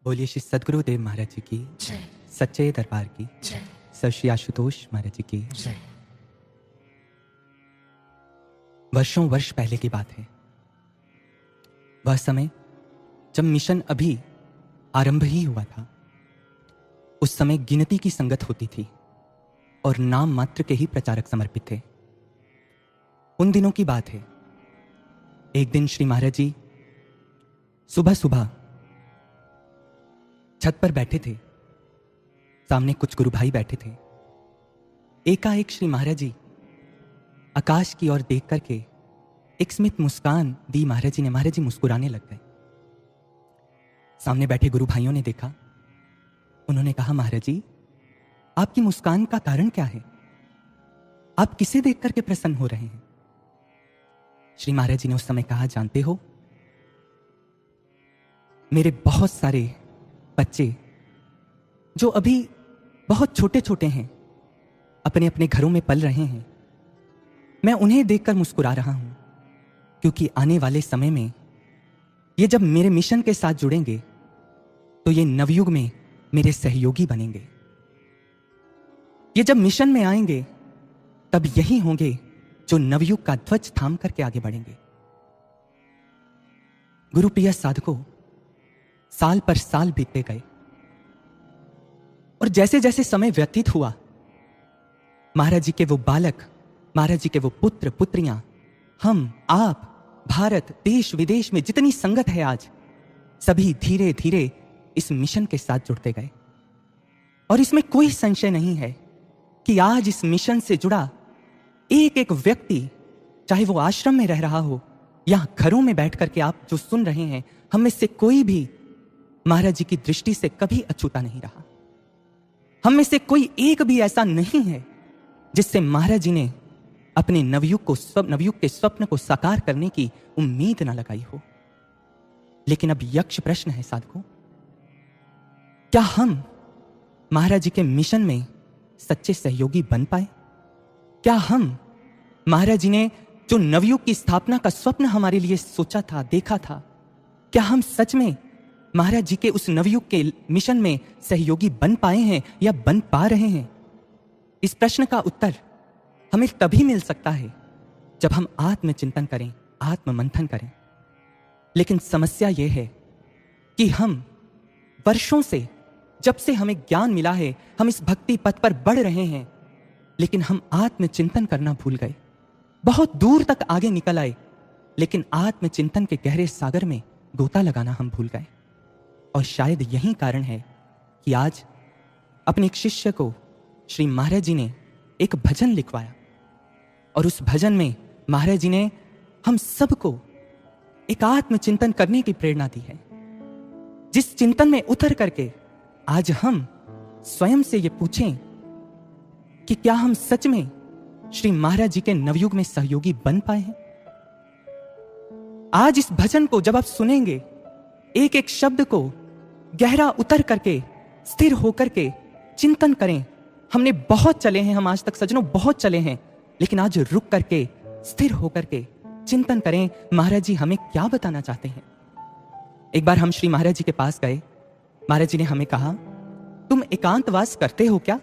बोलिए श्री सद्गुरुदेव महाराज जी की जय सच्चे दरबार की जय सर श्री आशुतोष महाराज जी की। जय। वर्षों वर्ष पहले की बात है। वह समय जब मिशन अभी आरंभ ही हुआ था। उस समय गिनती की संगत होती थी और नाम मात्र के ही प्रचारक समर्पित थे। उन दिनों की बात है। एक दिन श्री महाराज जी सुबह सुबह छत पर बैठे थे। सामने कुछ गुरु भाई बैठे थे। एकाएक श्री महाराज जी आकाश की ओर देख करके एक स्मित मुस्कान दी। महाराज जी ने, महाराज जी मुस्कुराने लग गए। सामने बैठे गुरु भाइयों ने देखा। उन्होंने कहा, महाराज जी आपकी मुस्कान का कारण क्या है? आप किसे देख करके प्रसन्न हो रहे हैं? श्री महाराज जी ने उस समय कहा, जानते हो मेरे बहुत सारे बच्चे जो अभी बहुत छोटे छोटे हैं, अपने अपने घरों में पल रहे हैं, मैं उन्हें देखकर मुस्कुरा रहा हूं, क्योंकि आने वाले समय में ये जब मेरे मिशन के साथ जुड़ेंगे तो ये नवयुग में मेरे सहयोगी बनेंगे। ये जब मिशन में आएंगे तब यही होंगे जो नवयुग का ध्वज थाम करके आगे बढ़ेंगे। गुरुप्रिय साधकों, साल पर साल बीतते गए और जैसे जैसे समय व्यतीत हुआ, महाराज जी के वो बालक, महाराज जी के वो पुत्र पुत्रियां, हम आप, भारत देश विदेश में जितनी संगत है आज, सभी धीरे धीरे इस मिशन के साथ जुड़ते गए। और इसमें कोई संशय नहीं है कि आज इस मिशन से जुड़ा एक एक व्यक्ति, चाहे वो आश्रम में रह रहा हो या घरों में बैठ करके आप जो सुन रहे हैं, हम में से कोई भी महाराज जी की दृष्टि से कभी अछूता नहीं रहा। हम में से कोई एक भी ऐसा नहीं है जिससे महाराज जी ने अपने नवयुग के स्वप्न को साकार करने की उम्मीद ना लगाई हो। लेकिन अब यक्ष प्रश्न है साधकों, क्या हम महाराज जी के मिशन में सच्चे सहयोगी बन पाए? क्या हम महाराज जी ने जो नवयुग की स्थापना का स्वप्न हमारे लिए सोचा था, देखा था, क्या हम सच में महाराज जी के उस नवयुग के मिशन में सहयोगी बन पाए हैं या बन पा रहे हैं? इस प्रश्न का उत्तर हमें तभी मिल सकता है जब हम आत्मचिंतन करें, आत्ममंथन करें। लेकिन समस्या यह है कि हम वर्षों से, जब से हमें ज्ञान मिला है, हम इस भक्ति पथ पर बढ़ रहे हैं, लेकिन हम आत्मचिंतन करना भूल गए। बहुत दूर तक आगे निकल आए, लेकिन आत्मचिंतन के गहरे सागर में गोता लगाना हम भूल गए। और शायद यही कारण है कि आज अपने एक शिष्य को श्री महाराज जी ने एक भजन लिखवाया और उस भजन में महाराज जी ने हम सबको एक आत्मचिंतन करने की प्रेरणा दी है। जिस चिंतन में उतर करके आज हम स्वयं से ये पूछें कि क्या हम सच में श्री महाराज जी के नवयुग में सहयोगी बन पाए हैं? आज इस भजन को जब आप सुनेंगे, एक एक शब्द को गहरा उतर करके, स्थिर होकर के चिंतन करें। हमने बहुत चले हैं, हम आज तक सज्जनों बहुत चले हैं, लेकिन आज रुक करके, स्थिर होकर के चिंतन करें, महाराज जी हमें क्या बताना चाहते हैं। एक बार हम श्री महाराज जी के पास गए। महाराज जी ने हमें कहा, तुम एकांतवास करते हो क्या?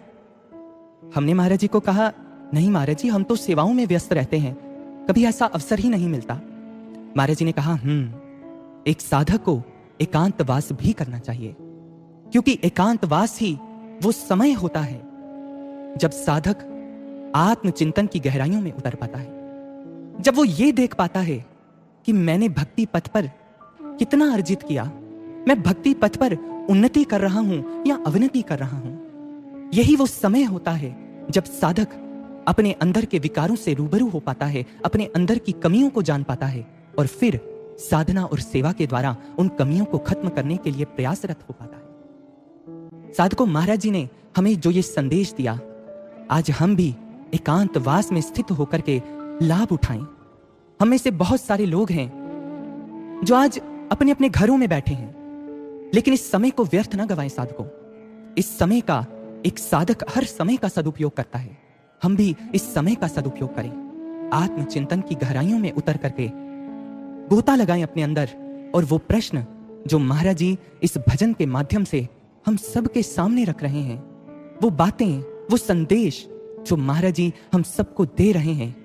हमने महाराज जी को कहा, नहीं महाराज जी, हम तो सेवाओं में व्यस्त रहते हैं, कभी ऐसा अवसर ही नहीं मिलता। महाराज जी ने कहा, एक साधक को एकांतवास भी करना चाहिए, क्योंकि एकांतवास ही वो समय होता है जब साधक आत्मचिंतन की गहराइयों में उतर पाता है, जब वो ये देख पाता है कि मैंने भक्ति पथ पर कितना अर्जित किया, मैं भक्ति पथ पर उन्नति कर रहा हूं या अवनति कर रहा हूं। यही वो समय होता है जब साधक अपने अंदर के विकारों से रूबरू हो पाता है, अपने अंदर की कमियों को जान पाता है और फिर साधना और सेवा के द्वारा उन कमियों को खत्म करने के लिए प्रयासरत हो पाता है। साधकों, महाराज जी ने हमें जो ये संदेश दिया, आज हम भी एकांतवास में स्थित होकर के लाभ उठाएं। हम में से बहुत सारे लोग हैं जो आज अपने अपने घरों में बैठे हैं, लेकिन इस समय को व्यर्थ ना गवाएं साधकों। इस समय का एक साधक हर समय का सदुपयोग करता है। हम भी इस समय का सदुपयोग करें, आत्मचिंतन की गहराइयों में उतर करके गोता लगाएं अपने अंदर और वो प्रश्न जो महाराज जी इस भजन के माध्यम से हम सबके सामने रख रहे हैं, वो बातें, वो संदेश जो महाराज जी हम सबको दे रहे हैं,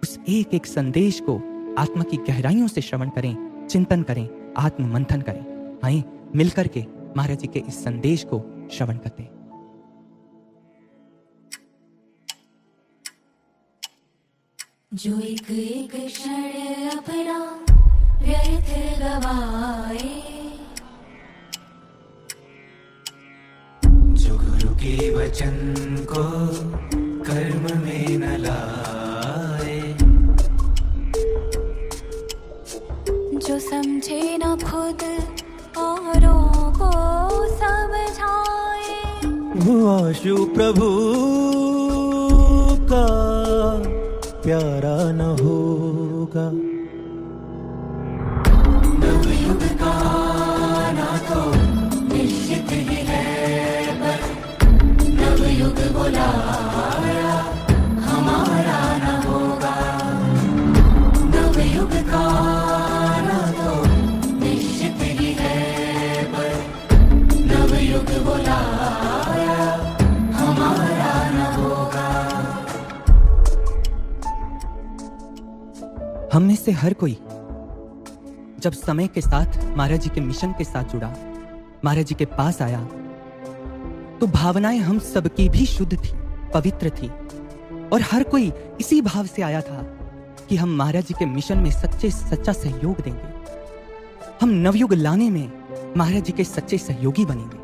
उस एक एक संदेश को आत्मा की गहराइयों से श्रवण करें, चिंतन करें, आत्म मंथन करें। आइए मिलकर के महाराज जी के इस संदेश को श्रवण करते हैं। जो एक एक क्षण अपना व्यर्थ गवाए, जो गुरु के वचन को कर्म में न लाए, जो समझे न खुद औरों को समझाए, वो आशु प्रभु का प्यारा न होगा। नवयुग का आना तो निश्चित ही है, पर नवयुग बुलाया हमारा न होगा। नवयुग का आना तो निश्चित ही है, पर नवयुग बुलाया हमारा न होगा। हम में से हर कोई जब समय के साथ महाराज जी के मिशन के साथ जुड़ा, महाराज जी के पास आया, तो भावनाएं हम सबकी भी शुद्ध थी, पवित्र थी, और हर कोई इसी भाव से आया था कि हम महाराज जी के मिशन में सच्चा सहयोग देंगे। हम नवयुग लाने में महाराज जी के सच्चे सहयोगी बनेंगे।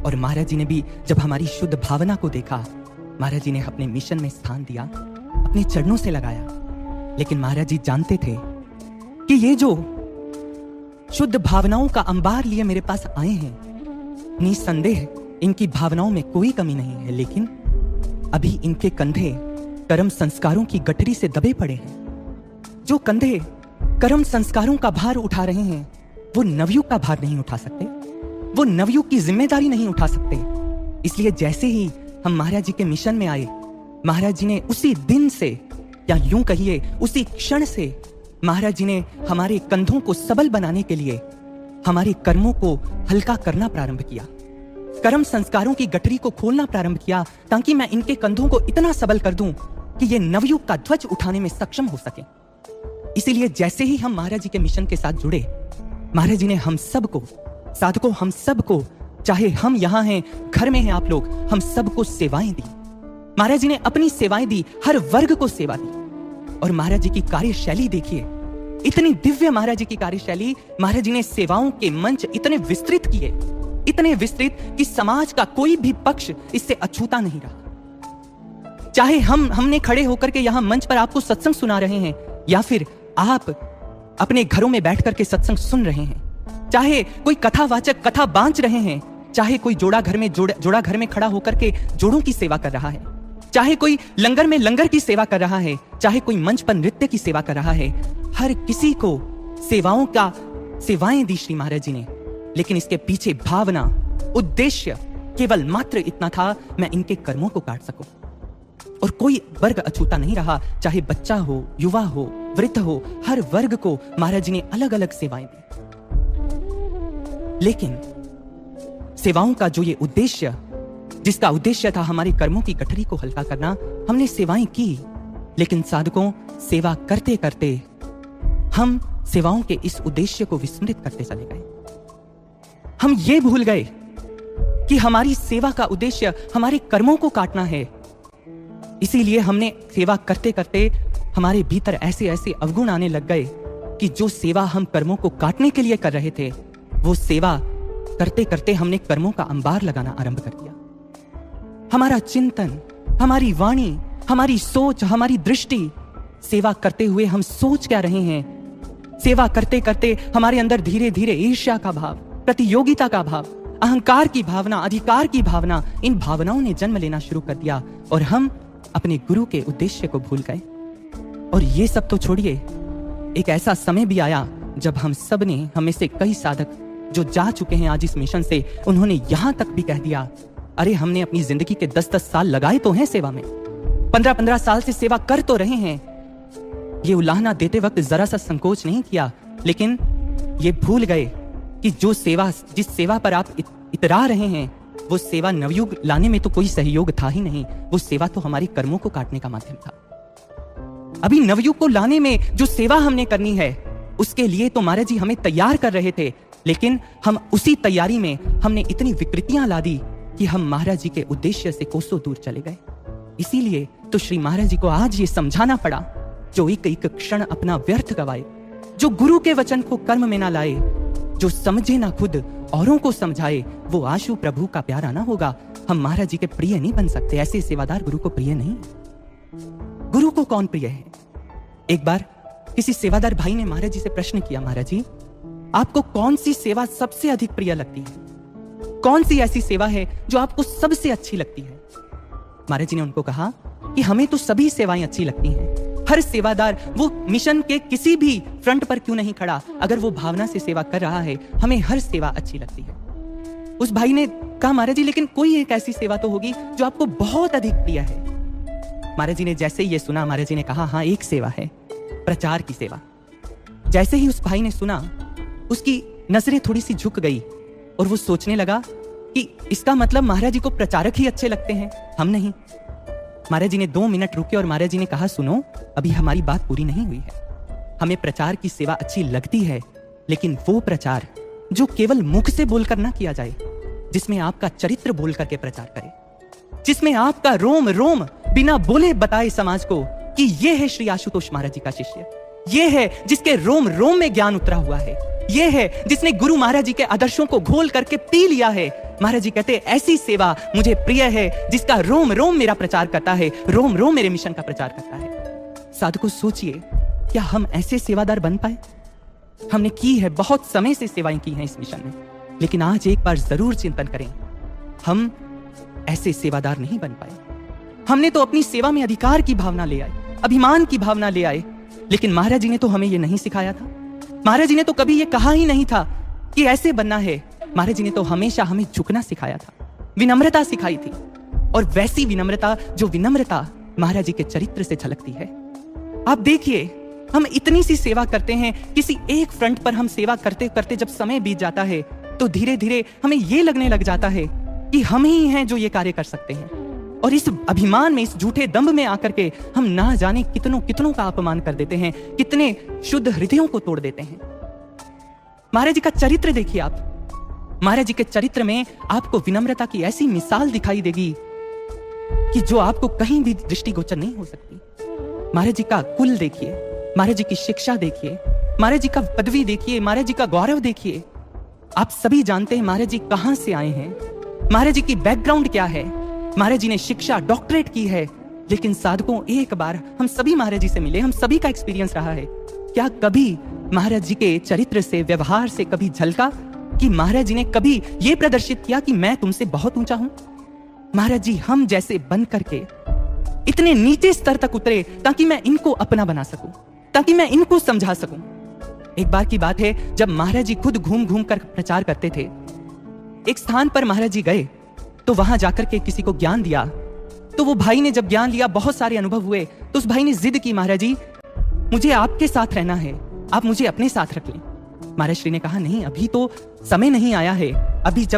और महाराज जी ने भी जब हमारी शुद्ध भावना को देखा, महाराज जी ने अपने मिशन में स्थान दिया, अपने चरणों से लगाया। लेकिन महाराज जी जानते थे कि ये जो शुद्ध भावनाओं का अंबार लिए मेरे पास आए हैं, निसंदेह इनकी भावनाओं में कोई कमी नहीं है, लेकिन अभी इनके कंधे कर्म संस्कारों की गठरी से दबे पड़े हैं। जो कंधे कर्म संस्कारों का भार उठा रहे हैं, वो नवयुग का भार नहीं उठा सकते, वो नवयुग की जिम्मेदारी नहीं उठा सकते। इसलिए जैसे ही हम महाराज जी के मिशन में आए, महाराज जी ने उसी दिन से, या यूं कहिए उसी क्षण से, महाराज जी ने हमारे कंधों को सबल बनाने के लिए हमारे कर्मों को हल्का करना प्रारंभ किया, कर्म संस्कारों की गठरी को खोलना प्रारंभ किया, ताकि मैं इनके कंधों को इतना सबल कर दूं कि ये नवयुग का ध्वज उठाने में सक्षम हो सके। इसीलिए जैसे ही हम महाराज जी के मिशन के साथ जुड़े, महाराज जी ने हम सबको, साधकों हम सबको, चाहे हम यहां हैं, घर में हैं आप लोग, हम सबको सेवाएं दी। महाराज जी ने अपनी सेवाएं दी, हर वर्ग को सेवा दी। और महाराज जी की कार्यशैली देखिए, इतनी दिव्य महाराज जी की कार्यशैली। महाराज जी ने सेवाओं के मंच इतने विस्तृत किए, इतने विस्तृत कि समाज का कोई भी पक्ष इससे अछूता नहीं रहा। चाहे हमने खड़े होकर के यहां मंच पर आपको सत्संग सुना रहे हैं, या फिर आप अपने घरों में बैठ करके सत्संग सुन रहे हैं, चाहे कोई कथावाचक कथा बांच रहे हैं, चाहे कोई जोड़ा घर में खड़ा होकर के जोड़ों की सेवा कर रहा है, चाहे कोई लंगर में लंगर की सेवा कर रहा है, चाहे कोई मंच पर नृत्य की सेवा कर रहा है, हर किसी को सेवाएं दी श्री महाराज जी ने। लेकिन इसके पीछे भावना, उद्देश्य केवल मात्र इतना था, मैं इनके कर्मों को काट सकूं। और कोई वर्ग अछूता नहीं रहा, चाहे बच्चा हो, युवा हो, वृद्ध हो, हर वर्ग को महाराज जी ने अलग अलग सेवाएं दी। लेकिन सेवाओं का जो ये उद्देश्य, जिसका उद्देश्य था हमारे कर्मों की गठरी को हल्का करना, हमने सेवाएं की। लेकिन साधकों, सेवा करते करते हम सेवाओं के इस उद्देश्य को विस्मृत करते चले गए। हम ये भूल गए कि हमारी सेवा का उद्देश्य हमारे कर्मों को काटना है। इसीलिए हमने सेवा करते करते हमारे भीतर ऐसे ऐसे अवगुण आने लग गए कि जो सेवा हम कर्मों को काटने के लिए कर रहे थे, वो सेवा करते करते हमने कर्मों का अंबार लगाना आरंभ कर दिया। हमारा चिंतन, हमारी वाणी, हमारी सोच, हमारी दृष्टि, सेवा करते हुए हम सोच क्या रहे हैं, सेवा करते करते हमारे अंदर धीरे धीरे ईर्ष्या का भाव, प्रतियोगिता का भाव, अहंकार की भावना, अधिकार की भावना, इन भावनाओं ने जन्म लेना शुरू कर दिया और हम अपने गुरु के उद्देश्य को भूल गए। और ये सब तो छोड़िए, एक ऐसा समय भी आया जब हम सब ने, हमें से कई साधक जो जा चुके हैं आज इस मिशन से, उन्होंने यहां तक भी कह दिया, अरे हमने अपनी जिंदगी के 10-10 साल लगाए तो हैं सेवा में, 15-15 साल से सेवा कर तो रहे हैं। ये उलाहना देते वक्त जरा सा संकोच नहीं किया, लेकिन ये भूल गए कि जिस सेवा पर आप इतरा रहे हैं, वो सेवा नवयुग लाने में तो कोई सहयोग था ही नहीं। वो सेवा तो हमारे कर्मों को काटने का माध्यम था। अभी नवयुग को लाने में जो सेवा हमने करनी है, उसके लिए तो महाराज जी हमें तैयार कर रहे थे, लेकिन हम उसी तैयारी में हमने इतनी विकृतियां ला दी कि हम महाराज जी के उद्देश्य से कोसों दूर चले गए। इसीलिए तो श्री महाराज जी को आज ये समझाना पड़ा, जो एक एक क्षण अपना व्यर्थ गवाए, जो गुरु के वचन को कर्म में ना लाए, जो समझे ना खुद औरों को समझाए, वो आशु प्रभु का प्यारा ना होगा। हम महाराज जी के प्रिय नहीं बन सकते। ऐसे सेवादार गुरु को प्रिय नहीं। गुरु को कौन प्रिय है? एक बार किसी सेवादार भाई ने महाराज जी से प्रश्न किया, महाराज जी आपको कौन सी सेवा सबसे अधिक प्रिय लगती है? कौन सी ऐसी सेवा है जो आपको सबसे अच्छी लगती है? महाराज जी ने उनको कहा कि हमें तो सभी सेवाएं अच्छी लगती हैं। हर सेवादार वो मिशन के किसी भी फ्रंट पर क्यों नहीं खड़ा, अगर वो भावना से सेवा कर रहा है, हमें हर सेवा अच्छी लगती है। उस भाई ने कहा, महाराज जी लेकिन कोई एक ऐसी सेवा तो होगी जो आपको बहुत अधिक प्रिय है। महाराज जी ने जैसे ही ये सुना, महाराज जी ने कहा, हाँ एक सेवा है, प्रचार की सेवा। जैसे ही उस भाई ने सुना, उसकी नजरें थोड़ी सी झुक गई और वो सोचने लगा कि इसका मतलब महाराज जी को प्रचारक ही अच्छे लगते हैं, हम नहीं। महाराज जी ने 2 मिनट रुके और महाराज जी ने कहा, सुनो अभी हमारी बात पूरी नहीं हुई है। हमें प्रचार की सेवा अच्छी लगती है, लेकिन वो प्रचार जो केवल मुख से बोलकर ना किया जाए, जिसमें आपका चरित्र बोल करके प्रचार करे, जिसमें आपका रोम रोम बिना बोले बताए समाज को कि ये है श्री आशुतोष महाराज जी का शिष्य, ये है जिसके रोम रोम में ज्ञान उतरा हुआ है, ये है जिसने गुरु महाराज जी के आदर्शों को घोल करके पी लिया है। महाराज जी कहते ऐसी सेवा मुझे प्रिय है, जिसका रोम रोम मेरा प्रचार करता है, रोम रोम मेरे मिशन का प्रचार करता है। साधकों सोचिए, क्या हम ऐसे सेवादार बन पाए? हमने की है, बहुत समय से सेवाएं की हैं इस मिशन में, लेकिन आज एक बार जरूर चिंतन करें, हम ऐसे सेवादार नहीं बन पाए। हमने तो अपनी सेवा में अधिकार की भावना ले आए, अभिमान की भावना ले आए, लेकिन महाराज जी ने तो हमें यह नहीं सिखाया था। महाराज जी ने तो कभी यह कहा ही नहीं था कि ऐसे बनना है। महाराज जी ने तो हमेशा हमें झुकना सिखाया था, विनम्रता सिखाई थी, और वैसी विनम्रता जो विनम्रता महाराज जी के चरित्र से झलकती है। आप देखिए, हम इतनी सी सेवा करते हैं, किसी एक फ्रंट पर हम सेवा करते करते जब समय बीत जाता है तो धीरे धीरे हमें यह लगने लग जाता है कि हम ही हैं जो ये कार्य कर सकते हैं, और इस अभिमान में, इस झूठे दंभ में आकर के हम ना जाने कितनों का अपमान कर देते हैं, कितने शुद्ध हृदयों को तोड़ देते हैं। महाराज जी का चरित्र देखिए आप, महाराज जी के चरित्र में आपको विनम्रता की ऐसी मिसाल दिखाई देगी कि जो आपको कहीं भी दृष्टिगोचर नहीं हो सकती। महाराज जी का कुल देखिए, महाराज जी की शिक्षा देखिए, महाराज जी का पदवी देखिए, महाराज जी का गौरव देखिए। आप सभी जानते हैं महाराज जी कहां से आए हैं, महाराज जी की बैकग्राउंड क्या है। महाराज जी ने शिक्षा डॉक्टरेट की है, लेकिन साधकों एक बार हम सभी महाराज जी से मिले, हम सभी का एक्सपीरियंस रहा है। क्या कभी महाराज जी के चरित्र से, व्यवहार से कभी झलका कि महाराज जी ने कभी यह प्रदर्शित किया कि मैं तुमसे बहुत ऊंचा हूं? महाराज जी हम जैसे बन करके इतने नीचे स्तर तक उतरे ताकि मैं इनको अपना बना सकूं, ताकि मैं इनको समझा सकूं। एक बार की बात है, जब महाराज जी खुद घूम घूम कर प्रचार करते थे, एक स्थान पर महाराज जी गए तो वहां जाकर के किसी को ज्ञान दिया। तो वो भाई ने जब ज्ञान लिया, बहुत सारे अनुभव हुए, तो उस भाई ने जिद की, महाराज जी मुझे आपके साथ रहना है, आप मुझे अपने साथ रख लें। महाराज श्री ने कहा, नहीं अभी तो समय नहीं आया है,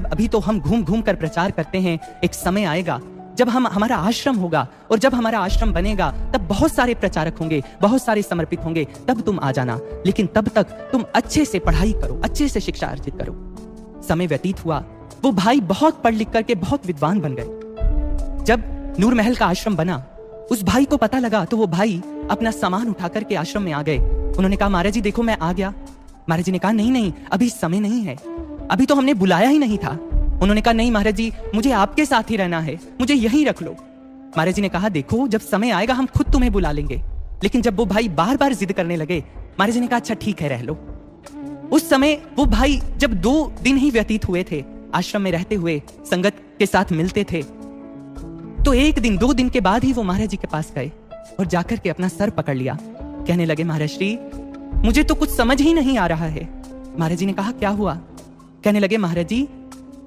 अभी तो हम घूम घूम कर प्रचार करते हैं, एक समय आएगा जब हमारा आश्रम होगा, और जब हमारा आश्रम बनेगा तब बहुत सारे प्रचारक होंगे, बहुत सारे समर्पित होंगे, तब तुम आ जाना, लेकिन तब तक तुम अच्छे से पढ़ाई करो, अच्छे से शिक्षा अर्जित करो। समय व्यतीत हुआ, वो भाई बहुत पढ़ लिख करके बहुत विद्वान बन गए। जब नूर महल का आश्रम बना, उस भाई को पता लगा, तो वो भाई अपना सामान उठा करके आश्रम में आ गए। उन्होंने कहा, महाराज जी देखो मैं आ गया। महाराज जी ने कहा, नहीं अभी समय नहीं है, अभी तो हमने बुलाया ही नहीं था। उन्होंने कहा, नहीं महाराज जी मुझे आपके साथ ही रहना है, मुझे यहीं रख लो। महाराज जी ने कहा, देखो जब समय आएगा हम खुद तुम्हें बुला लेंगे। लेकिन जब वो भाई बार बार जिद करने लगे, महाराज जी ने कहा, अच्छा ठीक है रह लो। उस समय वो भाई जब 2 दिन ही व्यतीत हुए थे आश्रम में रहते हुए, संगत के साथ मिलते थे, तो 1 दिन 2 दिन के बाद ही वो महाराज जी के पास गए और जाकर के अपना सर पकड़ लिया। कहने लगे, महाराज श्री मुझे तो कुछ समझ ही नहीं आ रहा है। महाराज जी ने कहा, क्या हुआ? कहने लगे, महाराज जी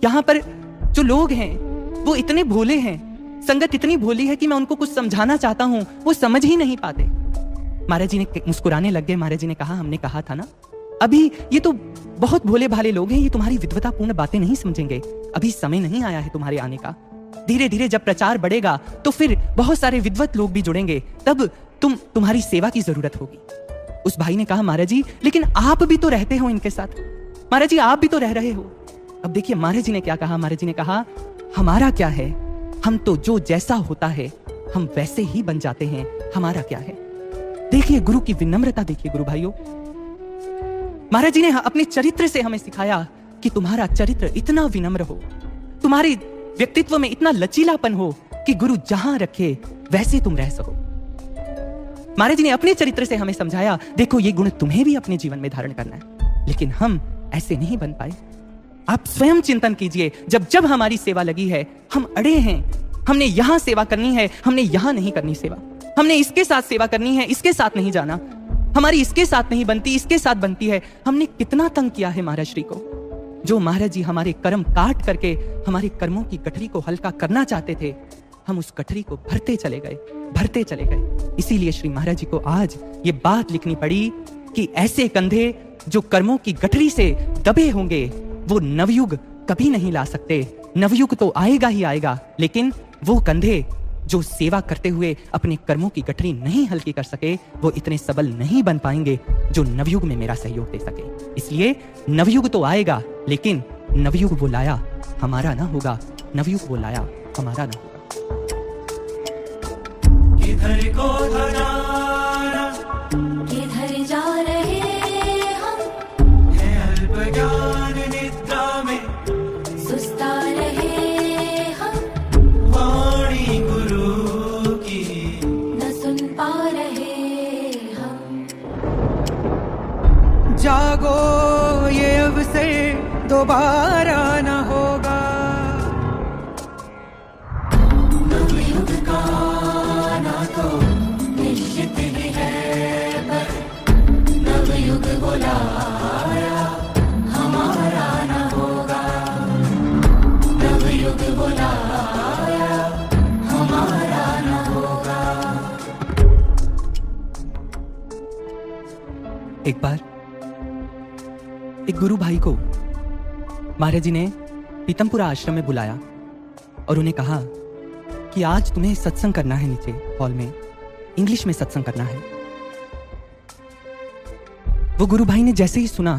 यहाँ पर जो लोग हैं वो इतने भोले हैं, संगत इतनी भोली है कि मैं उनको कुछ समझाना चाहता हूं, वो समझ ही नहीं पाते। महाराज जी ने मुस्कुराने लग गए। महाराज जी ने कहा, हमने कहा था ना, अभी ये तो बहुत भोले भाले लोग हैं, ये तुम्हारी विद्वतापूर्ण बातें नहीं समझेंगे। अभी समय नहीं आया है तुम्हारे आने का। धीरे धीरे जब प्रचार बढ़ेगा तो फिर बहुत सारे विद्वत लोग भी जुड़ेंगे, तब तुम्हारी सेवा की जरूरत होगी। उस भाई ने कहा, महाराज जी लेकिन आप भी तो रहते हो इनके साथ, महाराज जी आप भी तो रह रहे हो। अब देखिए महाराज जी ने क्या कहा। महाराज जी ने कहा, हमारा क्या है, हम तो जो जैसा होता है हम वैसे ही बन जाते हैं, हमारा क्या है। देखिए गुरु की विनम्रता, देखिए गुरु भाइयों, महाराज जी ने अपने चरित्र से हमें सिखाया कि तुम्हारा चरित्र इतना विनम्र हो, तुम्हारे व्यक्तित्व में इतना लचीलापन हो कि गुरु जहां रखे वैसे तुम रह सको। महाराज जी ने अपने चरित्र से हमें समझाया, देखो ये गुण तुम्हें भी अपने जीवन में धारण करना है, लेकिन हम ऐसे नहीं बन पाए। आप स्वयं चिंतन कीजिए, जब जब हमारी सेवा लगी है हम अड़े हैं, हमने यहां सेवा करनी है, हमने यहां नहीं करनी सेवा, हमने इसके साथ सेवा करनी है, इसके साथ नहीं जाना, हमारी इसके साथ नहीं बनती, इसके साथ बनती है। हमने कितना तंग किया है महाराज श्री को। जो महाराज जी हमारे कर्म काट करके हमारे कर्मों की गठरी को हल्का करना चाहते थे, हम उस गठरी को भरते चले गए। इसीलिए श्री महाराज जी को आज ये बात लिखनी पड़ी कि ऐसे कंधे जो कर्मों की गठरी से दबे होंगे वो नवयुग कभी नहीं ला सकते। नवयुग तो आएगा ही आएगा, लेकिन वो कंधे जो सेवा करते हुए अपने कर्मों की गठरी नहीं हल्की कर सके, वो इतने सबल नहीं बन पाएंगे जो नवयुग में मेरा सहयोग दे सके। इसलिए नवयुग तो आएगा, लेकिन नवयुग वो लाया हमारा ना होगा, नवयुग वो लाया हमारा ना होगा। किधर को जाना, किधर जा रहे हम, है अल्प ज्ञान निद्रा में सुस्ता रहे हम, वाणी गुरु की न सुन पा रहे हम। जागो ये अवसर दोबारा न होगा। नवयुग का आना तो निश्चित ही है, पर नवयुग बुलाया हमारा न होगा, नवयुग बुलाया हमारा न होगा। एक बार एक गुरु भाई को महाराज जी ने पीतमपुरा आश्रम में बुलाया और उन्हें कहा कि आज तुम्हें सत्संग करना है, नीचे हॉल में इंग्लिश में सत्संग करना है। वो गुरु भाई ने जैसे ही सुना,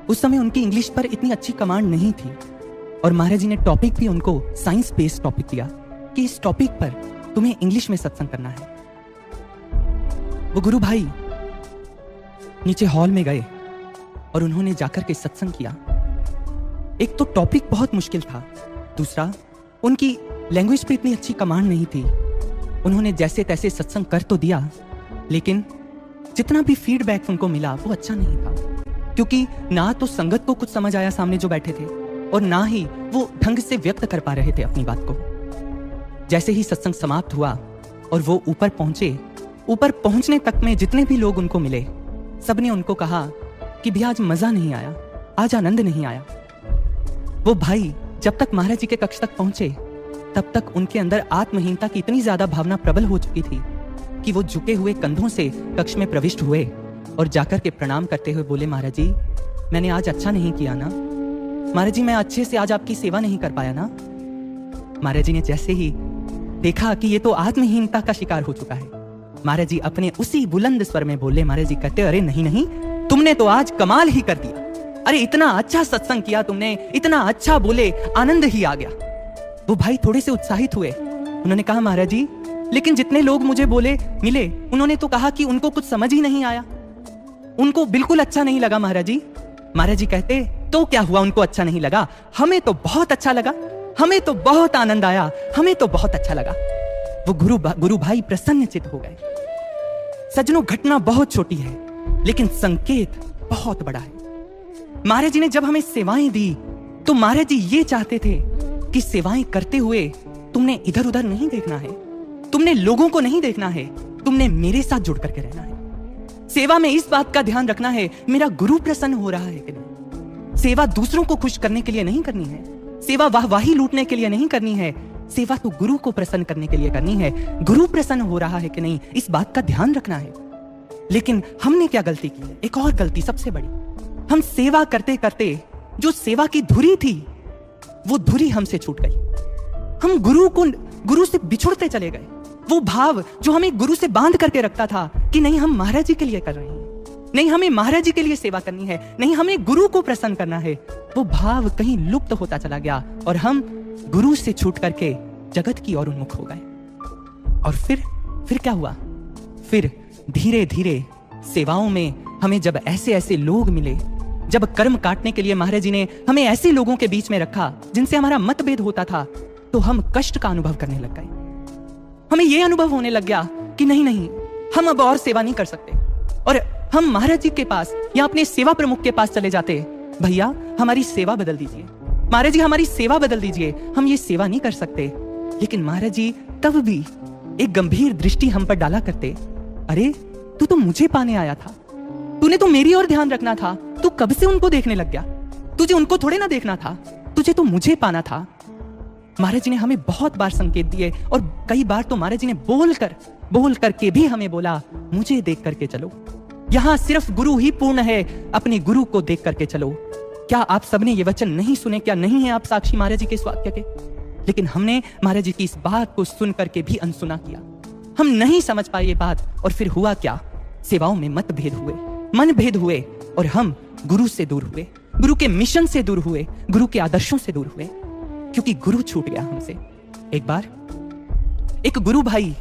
उस समय उनकी इंग्लिश पर इतनी अच्छी कमांड नहीं थी और महाराज जी ने टॉपिक भी उनको साइंस बेस्ड टॉपिक दिया कि इस टॉपिक पर तुम्हें इंग्लिश में सत्संग करना है। वो गुरु भाई नीचे हॉल में गए और उन्होंने जाकर के सत्संग किया। एक तो टॉपिक बहुत मुश्किल था, दूसरा उनकी लैंग्वेज पे इतनी अच्छी कमांड नहीं थी। उन्होंने जैसे तैसे सत्संग कर तो दिया, लेकिन जितना भी फीडबैक उनको मिला वो अच्छा नहीं था, क्योंकि ना तो संगत को कुछ समझ आया सामने जो बैठे थे और ना ही वो ढंग से व्यक्त कर पा रहे थे अपनी बात को। जैसे ही सत्संग समाप्त हुआ और वो ऊपर पहुंचे, ऊपर पहुंचने तक में जितने भी लोग उनको मिले, सबने उनको कहा कि भैया आज मजा नहीं आया, आज आनंद नहीं आया। वो भाई जब तक महाराज जी के कक्ष तक पहुंचे, तब तक उनके अंदर आत्महीनता की इतनी ज्यादा भावना प्रबल हो चुकी थी कि वो झुके हुए कंधों से कक्ष में प्रविष्ट हुए और जाकर के प्रणाम करते हुए बोले, महाराज जी मैंने आज अच्छा नहीं किया ना, महाराज जी मैं अच्छे से आज आपकी सेवा नहीं कर पाया ना। महाराज जी ने जैसे ही देखा कि ये तो आत्महीनता का शिकार हो चुका है, महाराज जी अपने उसी बुलंद स्वर में बोले, महाराज जी कहते, अरे नहीं नहीं, तुमने तो आज कमाल ही कर दिया, अरे इतना अच्छा सत्संग किया तुमने, इतना अच्छा बोले, आनंद ही आ गया। वो भाई थोड़े से उत्साहित हुए, उन्होंने कहा, महाराज जी लेकिन जितने लोग मुझे मिले उन्होंने तो कहा कि उनको कुछ समझ ही नहीं आया, उनको बिल्कुल अच्छा नहीं लगा महाराज जी। महाराज जी कहते, तो क्या हुआ, उनको अच्छा नहीं लगा, हमें तो बहुत अच्छा लगा, हमें तो बहुत आनंद आया, हमें तो बहुत अच्छा लगा। वो गुरु भाई प्रसन्नचित हो गए। सज्जनों, घटना बहुत छोटी है लेकिन संकेत बहुत बड़ा है। महाराज जी ने जब हमें सेवाएं दी तो महाराज जी ये चाहते थे कि सेवाएं करते हुए तुमने इधर उधर नहीं देखना है, तुमने लोगों को नहीं देखना है, तुमने मेरे साथ जुड़ करके रहना है। सेवा में इस बात का ध्यान रखना है, मेरा गुरु प्रसन्न हो रहा है कि नहीं। सेवा दूसरों को खुश करने के लिए नहीं करनी है, सेवा वाहवाही लूटने के लिए नहीं करनी है, सेवा तो गुरु को प्रसन्न करने के लिए करनी है। गुरु प्रसन्न हो रहा है कि नहीं, इस बात का ध्यान रखना है। लेकिन हमने क्या गलती की है, एक और गलती सबसे बड़ी, हम सेवा करते करते जो सेवा की धुरी थी वो धुरी हमसे छूट गई। हम गुरु से बिछुड़ते चले गए। वो भाव जो हमें गुरु से बांध करके रखता था कि नहीं हम महाराज जी के लिए कर रहे हैं, नहीं हमें महाराज जी के लिए सेवा करनी है, नहीं हमें गुरु को प्रसन्न करना है, वो भाव कहीं लुप्त होता चला गया और हम गुरु से छूट करके जगत की ओर उन्मुख हो गए। और फिर क्या हुआ? फिर धीरे धीरे सेवाओं में हमें जब ऐसे ऐसे लोग मिले, जब कर्म काटने के लिए महाराज जी ने हमें ऐसे लोगों के बीच में रखा जिनसे हमारा मतभेद होता था, तो हम कष्ट का अनुभव करने लग गए। हमें यह अनुभव होने लग गया कि नहीं हम अब और सेवा नहीं कर सकते, और हम महाराज जी के पास या अपने सेवा प्रमुख के पास चले जाते, भैया हमारी सेवा बदल दीजिए, महाराज जी हमारी सेवा बदल दीजिए, हम ये सेवा नहीं कर सकते। लेकिन महाराज जी तब भी एक गंभीर दृष्टि हम पर डाला करते, अरे तू तो मुझे पाने आया था, तूने तो मेरी ओर ध्यान रखना था, तू कब से उनको देखने लग गया? तुझे उनको थोड़े ना देखना था, तुझे तो मुझे पाना था। महाराज जी ने हमें बहुत बार संकेत दिए और कई बार तो महाराज जी ने बोल करके भी हमें बोला, मुझे देख करके चलो, यहां सिर्फ गुरु ही पूर्ण है, अपने गुरु को देख करके चलो। क्या आप सबने ये वचन नहीं सुने? क्या नहीं है आप साक्षी महाराज जी के इस वाक्य के? लेकिन हमने महाराज जी की इस बात को सुन करके भी अनसुना किया, हम नहीं समझ पाए ये बात। और फिर हुआ क्या? सेवाओं में मतभेद हुए, मनभेद हुए और हम गुरु से दूर हुए, गुरु के मिशन से दूर हुए, गुरु के आदर्शों से दूर हुए, क्योंकि गुरु छूट गया हमसे। एक बार एक गुरु भाई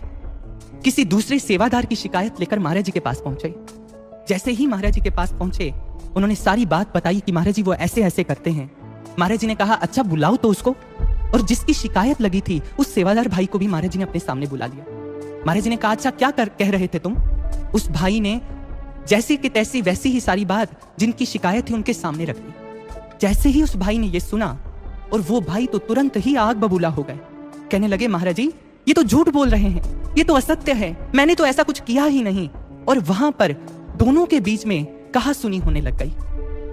किसी दूसरे सेवादार की शिकायत लेकर महाराज जी के पास पहुंचे। जैसे ही महाराज जी के पास पहुंचे, उन्होंने सारी बात बताई कि महाराज जी वो ऐसे ऐसे करते हैं। महाराज जी ने कहा, अच्छा बुलाओ तो उसको। और जिसकी शिकायत लगी थी उस सेवादार भाई को भी महाराज जी ने अपने सामने बुला लिया। महाराज जी ने कहा, अच्छा क्या कह रहे थे तुम? उस भाई ने जैसी कि तैसी वैसी ही सारी बात जिनकी शिकायत थी उनके सामने रख दी। जैसे ही उस भाई ने ये सुना, और वो भाई तो तुरंत ही आग बबूला हो गए, कहने लगे, महाराज जी ये तो झूठ बोल रहे हैं, ये तो असत्य है, मैंने तो ऐसा कुछ किया ही नहीं। और वहां पर दोनों के बीच में कहा सुनी होने लग गई,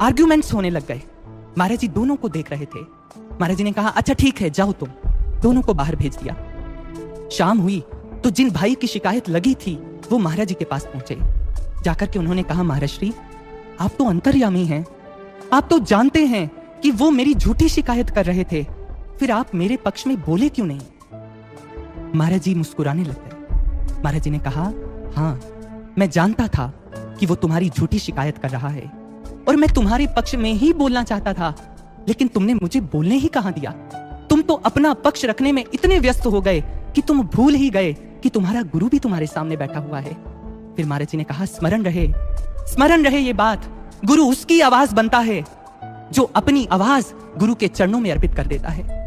आर्ग्यूमेंट्स होने लग गए। महाराज जी दोनों को देख रहे थे। महाराज जी ने कहा, अच्छा ठीक है जाओ तुम। दोनों को बाहर भेज दिया। शाम हुई तो जिन भाई की शिकायत लगी थी वो महाराज जी के पास पहुंचे। जाकर के उन्होंने कहा, महाराज श्री आप तो अंतर्यामी हैं, आप तो जानते हैं कि वो मेरी झूठी शिकायत कर रहे थे, फिर आप मेरे पक्ष में बोले क्यों नहीं? महाराज जी मुस्कुराने लग गए। महाराज जी ने कहा, हाँ मैं जानता था कि वो तुम्हारी झूठी शिकायत कर रहा है और मैं तुम्हारे पक्ष में ही बोलना चाहता था, लेकिन तुमने मुझे बोलने ही कहां दिया। तुम तो अपना पक्ष रखने में इतने व्यस्त हो गए कि तुम भूल ही गए कि तुम्हारा गुरु भी तुम्हारे सामने बैठा हुआ है। फिर महाराज जी ने कहा, स्मरण रहे ये बात, गुरु उसकी आवाज बनता है जो अपनी आवाज गुरु के चरणों में अर्पित कर देता है।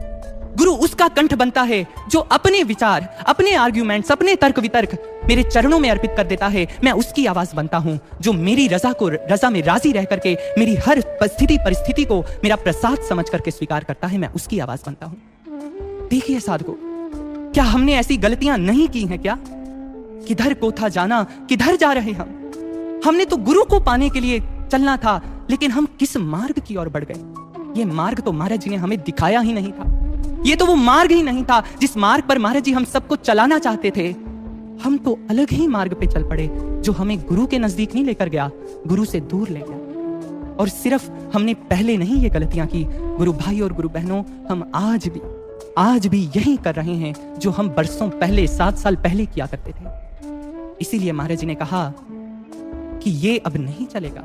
गुरु उसका कंठ बनता है जो अपने विचार, अपने आर्ग्यूमेंट्स, अपने तर्क वितर्क मेरे चरणों में अर्पित कर देता है। मैं उसकी आवाज बनता हूं जो मेरी रजा में राजी रह करके मेरी हर स्थिति परिस्थिति को मेरा प्रसाद समझ करके स्वीकार करता है। मैं उसकी आवाज बनता हूं। देखिए साधको, क्या हमने ऐसी गलतियां नहीं की हैं क्या? किधर को था जाना, किधर जा रहे हम? हमने तो गुरु को पाने के लिए चलना था, लेकिन हम किस मार्ग की ओर बढ़ गए? ये मार्ग तो महाराज जी ने हमें दिखाया ही नहीं था। ये तो वो मार्ग ही नहीं था जिस मार्ग पर महाराज जी हम सबको चलाना चाहते थे। हम तो अलग ही मार्ग पे चल पड़े जो हमें गुरु के नजदीक नहीं लेकर गया, गुरु से दूर ले गया। और सिर्फ हमने पहले नहीं ये गलतियां की, गुरु भाई और गुरु बहनों, हम आज भी यही कर रहे हैं जो हम बरसों पहले, 7 साल पहले किया करते थे। इसीलिए महाराज जी ने कहा कि ये अब नहीं चलेगा।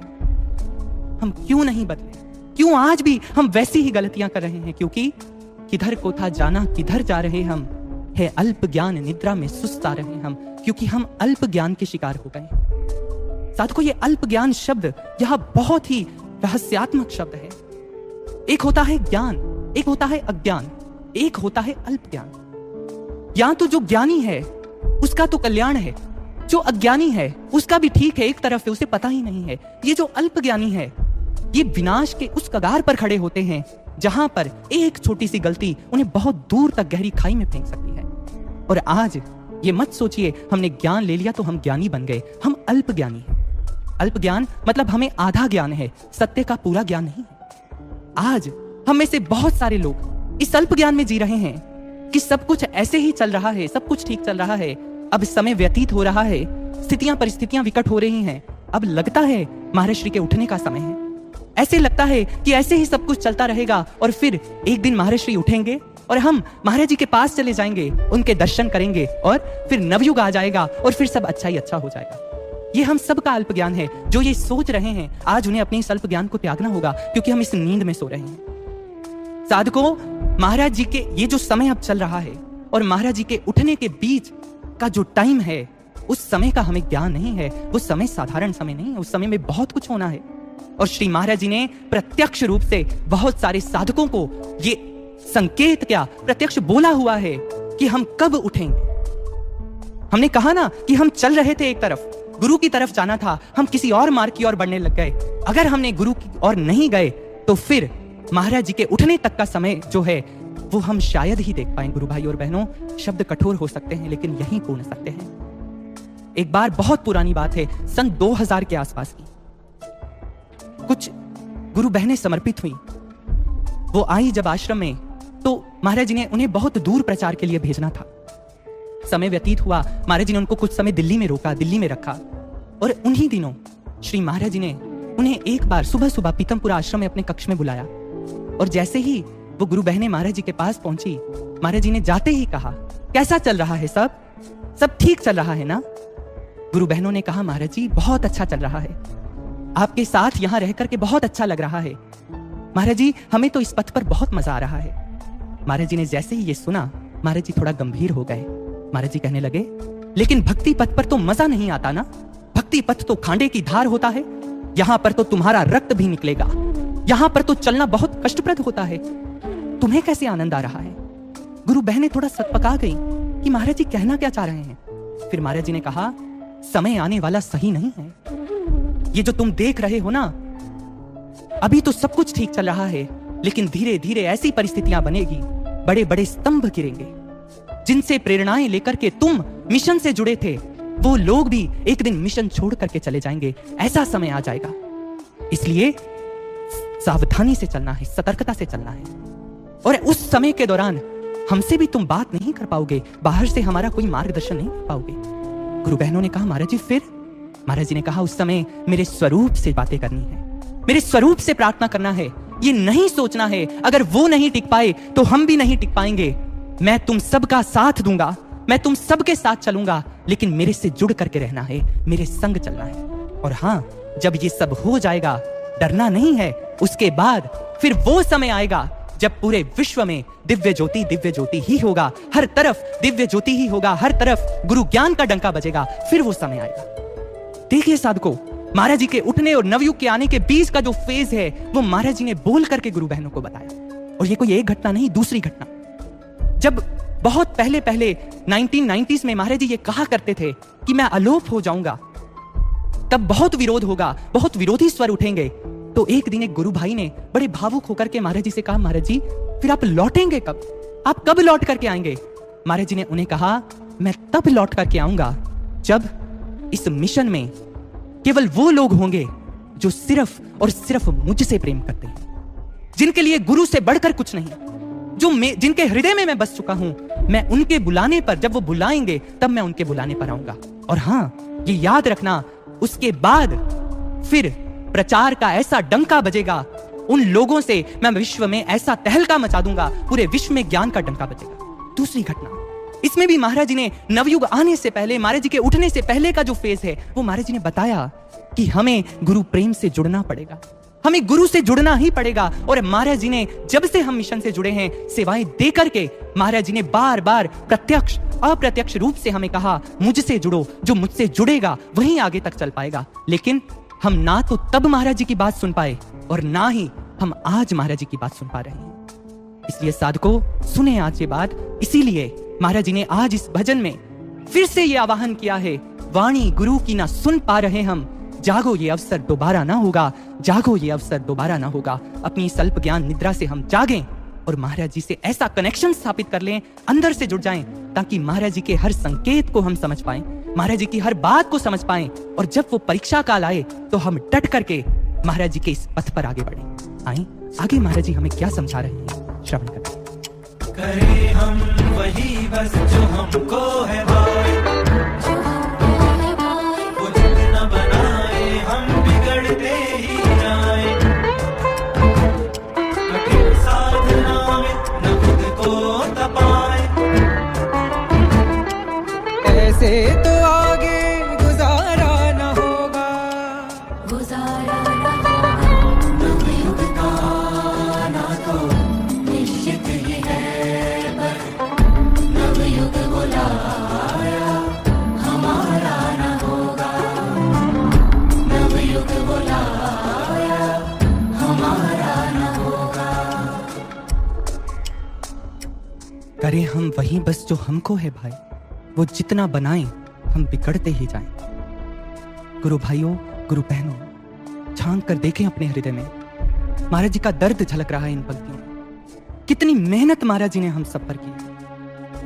हम क्यों नहीं बदले? क्यों आज भी हम वैसी ही गलतियां कर रहे हैं? क्योंकि किधर को था जाना, किधर जा रहे हम? है अल्प ज्ञान निद्रा में सुस्ता रहे हम, क्योंकि हम अल्प ज्ञान के शिकार हो गए। साधको, ये अल्प ज्ञान शब्द यहां बहुत ही रहस्यात्मक शब्द है। एक होता है ज्ञान, एक होता है अज्ञान, एक होता है अल्प ज्ञान। या तो जो ज्ञानी है उसका तो कल्याण है, जो अज्ञानी है उसका भी ठीक है, एक तरफ है, उसे पता ही नहीं है। ये जो अल्प ज्ञानी है, ये विनाश के उस कगार पर खड़े होते हैं जहां पर एक छोटी सी गलती उन्हें बहुत दूर तक गहरी खाई में फेंक सकती है। और आज ये मत सोचिए हमने ज्ञान ले लिया तो हम ज्ञानी बन गए। हम अल्प ज्ञानी हैं। अल्प ज्ञान मतलब हमें आधा ज्ञान है, सत्य का पूरा ज्ञान नहीं है। आज हम में से बहुत सारे लोग इस अल्प ज्ञान में जी रहे हैं कि सब कुछ ऐसे ही चल रहा है, सब कुछ ठीक चल रहा है। अब समय व्यतीत हो रहा है, स्थितियां परिस्थितियां विकट हो रही हैं, अब लगता है महाराज श्री के उठने का समय है। ऐसे लगता है कि ऐसे ही सब कुछ चलता रहेगा और फिर एक दिन महाराज श्री उठेंगे और हम महाराज जी के पास चले जाएंगे, उनके दर्शन करेंगे और फिर नवयुग आ जाएगा और फिर सब अच्छा ही अच्छा हो जाएगा। ये हम सब का अल्प ज्ञान है। जो ये सोच रहे हैं आज उन्हें अपने इस अल्प ज्ञान को त्यागना होगा, क्योंकि हम इस नींद में सो रहे हैं। साधकों, महाराज जी के ये जो समय अब चल रहा है और महाराज जी के उठने के बीच का जो टाइम है, उस समय का हमें ज्ञान नहीं है। वो समय साधारण समय नहीं है, उस समय में बहुत कुछ होना है। और श्री महाराज जी ने प्रत्यक्ष रूप से बहुत सारे साधकों को ये संकेत क्या प्रत्यक्ष बोला हुआ है कि हम कब उठेंगे। हमने कहा ना कि हम चल रहे थे एक तरफ, गुरु की तरफ जाना था, हम किसी और मार्ग की ओर बढ़ने लग गए। अगर हमने गुरु की ओर नहीं गए तो फिर महाराज जी के उठने तक का समय जो है वो हम शायद ही देख पाए। गुरु भाई और बहनों, शब्द कठोर हो सकते हैं लेकिन यही पूर्ण सत्य है। एक बार बहुत पुरानी बात है, सन 2000 के आसपास की, कुछ गुरु बहनें समर्पित हुई। वो आई जब आश्रम में तो महाराज जी ने उन्हें बहुत दूर प्रचार के लिए भेजना था। समय व्यतीत हुआ, महाराज जी ने उनको कुछ समय दिल्ली में रोका, दिल्ली में रखा और उन्हीं दिनों श्री महाराज जी ने उन्हें एक बार सुबह सुबह पीतमपुरा आश्रम में अपने कक्ष में बुलाया। और जैसे ही वो गुरु बहनें महाराज जी के पास पहुंची, महाराज जी ने जाते ही कहा, कैसा चल रहा है सब ठीक चल रहा है ना? गुरु बहनों ने कहा, महाराज जी बहुत अच्छा चल रहा है, आपके साथ यहां रह करके बहुत अच्छा लग रहा है महाराज जी, हमें तो इस पथ पर बहुत मजा आ रहा है। महाराज जी ने जैसे ही ये सुना, महाराज जी थोड़ा गंभीर हो गए। महाराज जी कहने लगे, लेकिन भक्ति पथ पर तो मजा नहीं आता ना, भक्ति पथ तो खांडे की धार होता है, यहां पर तो तुम्हारा रक्त भी निकलेगा, यहां पर तो चलना बहुत कष्टप्रद होता है, तुम्हें कैसे आनंद आ रहा है? गुरु बहनें थोड़ा सतपका गई कि महाराज जी कहना क्या चाह रहे हैं। फिर महाराज जी ने कहा, समय आने वाला सही नहीं है, ये जो तुम देख रहे हो ना, अभी तो सब कुछ ठीक चल रहा है, लेकिन धीरे धीरे ऐसी परिस्थितियां बनेगी, बड़े बड़े स्तंभ गिरेंगे, जिनसे प्रेरणाएं लेकर के तुम मिशन से जुड़े थे, वो लोग भी एक दिन मिशन छोड़ करके चले जाएंगे। ऐसा समय आ जाएगा, इसलिए सावधानी से चलना है, सतर्कता से चलना है। और उस समय के दौरान हमसे भी तुम बात नहीं कर पाओगे, बाहर से हमारा कोई मार्गदर्शन नहीं कर पाओगे। गुरु बहनों ने कहा, महाराज जी फिर? महाराज जी ने कहा, उस समय मेरे स्वरूप से बातें करनी है, मेरे स्वरूप से प्रार्थना करना है। ये नहीं सोचना है अगर वो नहीं टिक पाए तो हम भी नहीं टिक पाएंगे। मैं तुम सबका साथ दूंगा, मैं तुम सबके साथ चलूंगा, लेकिन मेरे से जुड़ करके रहना है, मेरे संग चलना है। और हां, जब ये सब हो जाएगा, डरना नहीं है। उसके बाद फिर वो समय आएगा जब पूरे विश्व में दिव्य ज्योति ही होगा, हर तरफ दिव्य ज्योति ही होगा, हर तरफ गुरु ज्ञान का डंका बजेगा। फिर वो समय आएगा। देखिए साधकों, महाराज जी के उठने और नवयुग के आने के बीच का जो फेज है, वो महाराज जी ने बोल करके गुरु बहनों को बताया। और ये कोई एक घटना नहीं, दूसरी घटना, जब बहुत पहले 1990s में महाराज जी ये कहा करते थे कि मैं अलोप हो जाऊंगा, तब बहुत विरोध होगा, बहुत विरोधी स्वर उठेंगे। तो एक दिन एक गुरु भाई ने बड़े भावुक होकर के महाराज जी से कहा, महाराज जी फिर आप लौटेंगे कब? आप कब लौट करके आएंगे? महाराज जी ने उन्हें कहा, मैं तब लौट करके आऊंगा जब इस मिशन में केवल वो लोग होंगे जो सिर्फ और सिर्फ मुझसे प्रेम करते हैं, जिनके लिए गुरु से बढ़कर कुछ नहीं, जिनके हृदय में मैं बस चुका हूं। मैं उनके बुलाने पर, जब वो बुलाएंगे तब मैं उनके बुलाने पर आऊंगा। और हां, ये याद रखना, उसके बाद फिर प्रचार का ऐसा डंका बजेगा, उन लोगों से मैं विश्व में ऐसा तहलका मचा दूंगा, पूरे विश्व में ज्ञान का डंका बजेगा। दूसरी घटना, इसमें भी महाराज जी ने नवयुग आने से पहले, महाराज जी के उठने से पहले का जो फेज है, वो महाराज जी ने बताया कि हमें गुरु प्रेम से जुड़ना पड़ेगा, हमें गुरु से जुड़ना ही पड़ेगा। और महाराज जी ने जब से हम मिशन से जुड़े हैं, सेवाएं दे करके महाराज जी ने बार बार प्रत्यक्ष अप्रत्यक्ष रूप से हमें कहा, मुझसे जुड़ो, जो मुझसे जुड़ेगा वही आगे तक चल पाएगा। लेकिन हम ना तो तब महाराज जी की बात सुन पाए और ना ही हम आज महाराज जी की बात सुन पा रहे हैं। इसलिए साधकों, सुने आज ये बात। इसीलिए महाराज जी ने आज इस भजन में फिर से ये आवाहन किया है, वाणी गुरु की ना सुन पा रहे हम, जागो ये अवसर दोबारा ना होगा, जागो ये अवसर दोबारा ना होगा। अपनी अल्प ज्ञान निद्रा से हम जागें और महाराज जी से ऐसा कनेक्शन स्थापित कर लें, अंदर से जुड़ जाएं, ताकि महाराज जी के हर संकेत को हम समझ पाएं, महाराज जी की हर बात को समझ पाएं। और जब वो परीक्षा काल आए तो हम डट करके महाराज जी के इस पथ पर आगे बढ़ें। आए आगे महाराज जी हमें क्या समझा रहे हैं, श्रवण करें हम वही बस जो हमको है भाई, वो जितना बनाए हम बिगड़ते ही जाए। करें हम वही बस जो हमको है भाई, वो जितना बनाएं हम बिगड़ते ही जाएं। गुरु भाइयों, गुरु बहनों, झांक कर देखें अपने हृदय में, महाराज जी का दर्द झलक रहा है इन पंक्तियों में। कितनी मेहनत महाराज जी ने हम सब पर की,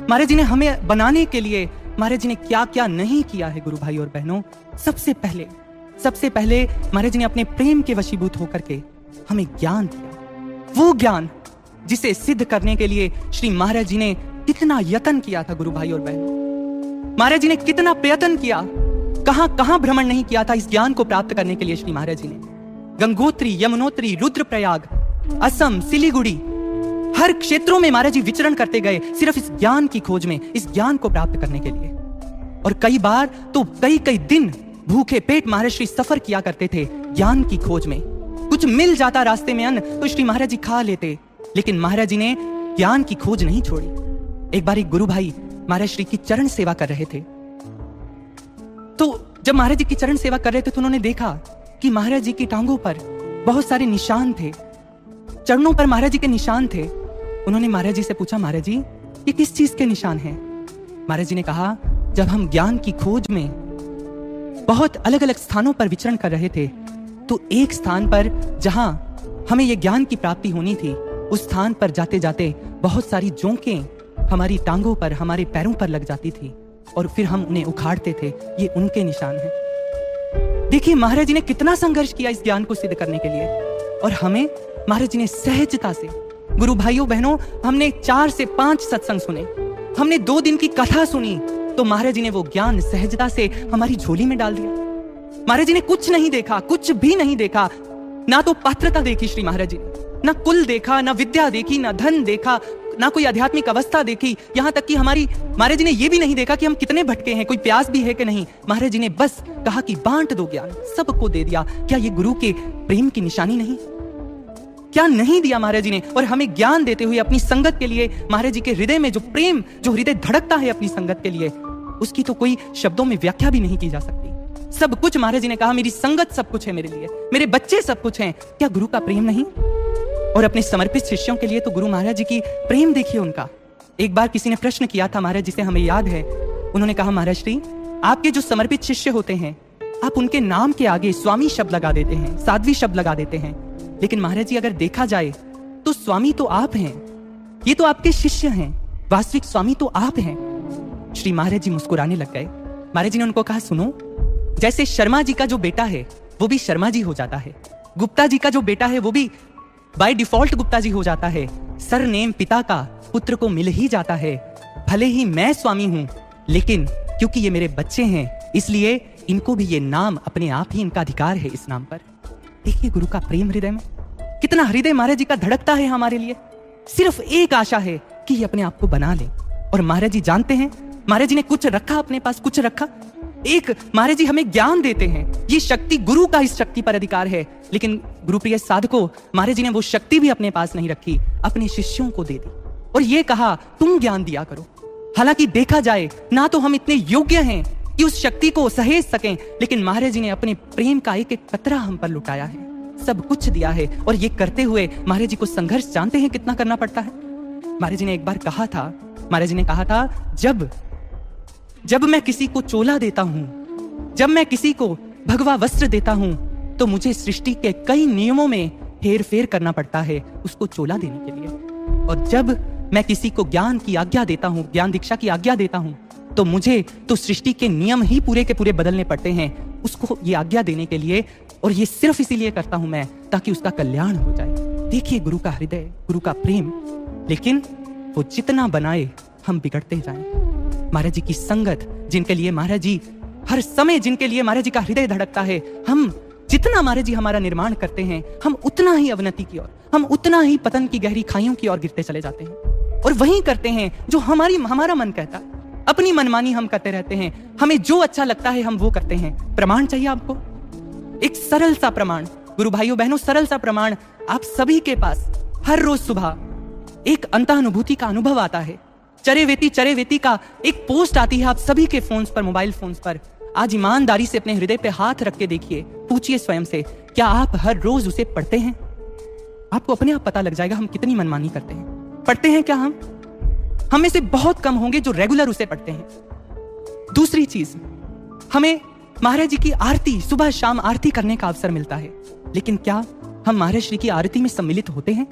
महाराज जी ने हमें बनाने के लिए महाराज जी ने क्या क्या नहीं किया है। गुरु भाई और बहनों, सबसे पहले महाराज जी ने अपने प्रेम के वशीभूत होकर के हमें ज्ञान दिया। वो ज्ञान जिसे सिद्ध करने के लिए श्री महाराज जी ने कितना यत्न किया था। गुरु भाई और बहनों, महाराज जी ने कितना प्रयत्न किया, कहां भ्रमण नहीं किया था इस ज्ञान को प्राप्त करने के लिए। श्री महाराज जी ने गंगोत्री, यमुनोत्री, रुद्रप्रयाग, असम, सिलीगुड़ी, हर क्षेत्रों में महाराज जी विचरण करते गए सिर्फ इस ज्ञान की खोज में, इस ज्ञान को प्राप्त करने के लिए। और कई बार तो कई दिन भूखे पेट महाराज श्री सफर किया करते थे ज्ञान की खोज में। कुछ मिल जाता रास्ते में अन्न तो श्री महाराज जी खा लेते, लेकिन महाराज जी ने ज्ञान की खोज नहीं छोड़ी। एक बार एक गुरु भाई महाराज श्री की चरण सेवा कर रहे थे, तो जब महाराज जी की चरण सेवा कर रहे थे तो उन्होंने देखा कि महाराज जी की टांगों पर बहुत सारे निशान थे, चरणों पर महाराज जी के निशान थे। उन्होंने महाराज जी से पूछा, महाराज जी ये किस चीज के निशान हैं? महाराज जी ने कहा, जब हम ज्ञान की खोज में बहुत अलग अलग स्थानों पर विचरण कर रहे थे तो एक स्थान पर जहां हमें यह ज्ञान की प्राप्ति होनी थी, उस स्थान पर जाते जाते बहुत सारी जोंकें हमारी टांगों पर, हमारे पैरों पर लग जाती थी और फिर हम उन्हें उखाड़ते थे। ये उनके निशान हैं। देखिए महाराज जी ने कितना संघर्ष किया इस ज्ञान को सिद्ध करने के लिए, और हमें महाराज जी ने सहजता से, गुरु भाइयों बहनों, हमने 4 से 5 सत्संग सुने, हमने 2 दिन की कथा सुनी, तो महाराज जी ने वो ज्ञान सहजता से हमारी झोली में डाल दिया। महाराज जी ने कुछ नहीं देखा, कुछ भी नहीं देखा, ना तो पात्रता देखी श्री महाराज जी ने, ना कुल देखा, ना विद्या देखी, ना धन देखा, ना कोई आध्यात्मिक अवस्था देखी, यहां तक कि महाराज जी ने यह भी नहीं देखा कि हम कितने भटके हैं, कोई प्यास भी है कि नहीं। महाराज जी ने बस कहा कि बांट दो ज्ञान, सबको दे दिया। क्या ये गुरु के प्रेम की निशानी नहीं? क्या नहीं दिया महाराज जी ने? और हमें ज्ञान देते हुए अपनी संगत के लिए महाराज जी के हृदय में जो प्रेम, जो हृदय धड़कता है अपनी संगत के लिए, उसकी तो कोई शब्दों में व्याख्या भी नहीं की जा सकती। सब कुछ महाराज जी ने कहा, मेरी संगत सब कुछ है मेरे लिए, मेरे बच्चे सब कुछ हैं। क्या गुरु का प्रेम नहीं? और अपने समर्पित शिष्यों के लिए तो गुरु महाराज जी की प्रेम देखिए उनका। एक बार किसी ने प्रश्न किया था महाराज जी से, हमें याद है, उन्होंने कहा, महाराज श्री आपके जो समर्पित शिष्य होते हैं, आप उनके नाम के आगे स्वामी शब्द लगा देते हैं, साध्वी शब्द लगा देते हैं, लेकिन महाराज जी अगर देखा जाए तो स्वामी तो आप हैं, ये तो आपके शिष्य हैं, वास्तविक स्वामी तो आप हैं। श्री महाराज जी मुस्कुराने लग गए। महाराज जी ने उनको कहा, सुनो, जैसे शर्मा जी का जो बेटा है वो भी शर्मा जी हो जाता है, गुप्ता जी का जो बेटा है वो भी बाय डिफॉल्ट गुप्ता जी हो जाता है, सरनेम पिता का पुत्र को मिल ही जाता है। भले ही मैं स्वामी हूं, लेकिन क्योंकि ये मेरे बच्चे हैं इसलिए इनको भी ये नाम, अपने आप ही इनका अधिकार है इस नाम पर। देखिए गुरु का प्रेम हृदय में, कितना हृदय महाराज जी का धड़कता है हमारे लिए। सिर्फ एक आशा है कि ये अपने आप को बना ले। और महाराज जी जानते हैं, महाराज जी ने कुछ रखा अपने पास, कुछ रखा। एक महाराज जी हमें ज्ञान देते हैं, ये शक्ति गुरु का इस शक्ति पर अधिकार है, लेकिन गुरुप्रिय साधकों, महाराज जी ने वो शक्ति भी अपने पास नहीं रखी, अपने शिष्यों को दे दी और ये कहा, तुम ज्ञान दिया करो। हालांकि देखा जाए ना तो हम इतने योग्य हैं कि उस शक्ति को सहेज सकें, लेकिन महाराज जी ने अपने प्रेम का एक एक कतरा हम पर लुटाया है, सब कुछ दिया है। और ये करते हुए महाराज जी को संघर्ष जानते हैं कितना करना पड़ता है। महाराज जी ने एक बार कहा था, महाराज जी ने कहा था, जब मैं किसी को चोला देता हूं, जब मैं किसी को भगवा वस्त्र देता हूं, तो मुझे सृष्टि के कई नियमों में हेर फेर करना पड़ता है उसको चोला देने के लिए। और जब मैं किसी को ज्ञान की आज्ञा देता हूं, ज्ञान दीक्षा की आज्ञा देता हूं, तो मुझे तो सृष्टि के नियम ही पूरे के पूरे बदलने पड़ते हैं उसको ये आज्ञा देने के लिए। और ये सिर्फ इसीलिए करता हूं मैं ताकि उसका कल्याण हो जाए। देखिए गुरु का हृदय, गुरु का प्रेम। लेकिन वो जितना बनाए हम बिगड़ते जाएं। महाराज जी की संगत, जिनके लिए महाराज जी हर समय, जिनके लिए महाराज जी का हृदय धड़कता है, हम जितना महाराज जी हमारा निर्माण करते हैं, हम उतना ही अवनति की ओर, हम उतना ही पतन की गहरी खाइयों की ओर गिरते चले जाते हैं। और वही करते हैं जो हमारा मन कहता है, अपनी मनमानी हम करते रहते हैं, हमें जो अच्छा लगता है हम वो करते हैं। प्रमाण चाहिए आपको, एक सरल सा प्रमाण, गुरु भाइयों बहनों, सरल सा प्रमाण आप सभी के पास हर रोज सुबह एक अंतःअनुभूति का अनुभव आता है। चरे वेती का एक पोस्ट आती है आप सभी के फोन्स पर, मोबाइल फोन्स पर। आज ईमानदारी से अपने हृदय पे हाथ रख के देखिए, पूछिए स्वयं से, क्या आप हर रोज उसे पढ़ते हैं? आपको अपने आप पता लग जाएगा हम कितनी मनमानी करते हैं। पढ़ते हैं क्या हम? हम में से बहुत कम होंगे जो रेगुलर उसे पढ़ते हैं। दूसरी चीज, हमें महाराज जी की आरती, सुबह शाम आरती करने का अवसर मिलता है, लेकिन क्या हम महाराज श्री की आरती में सम्मिलित होते हैं?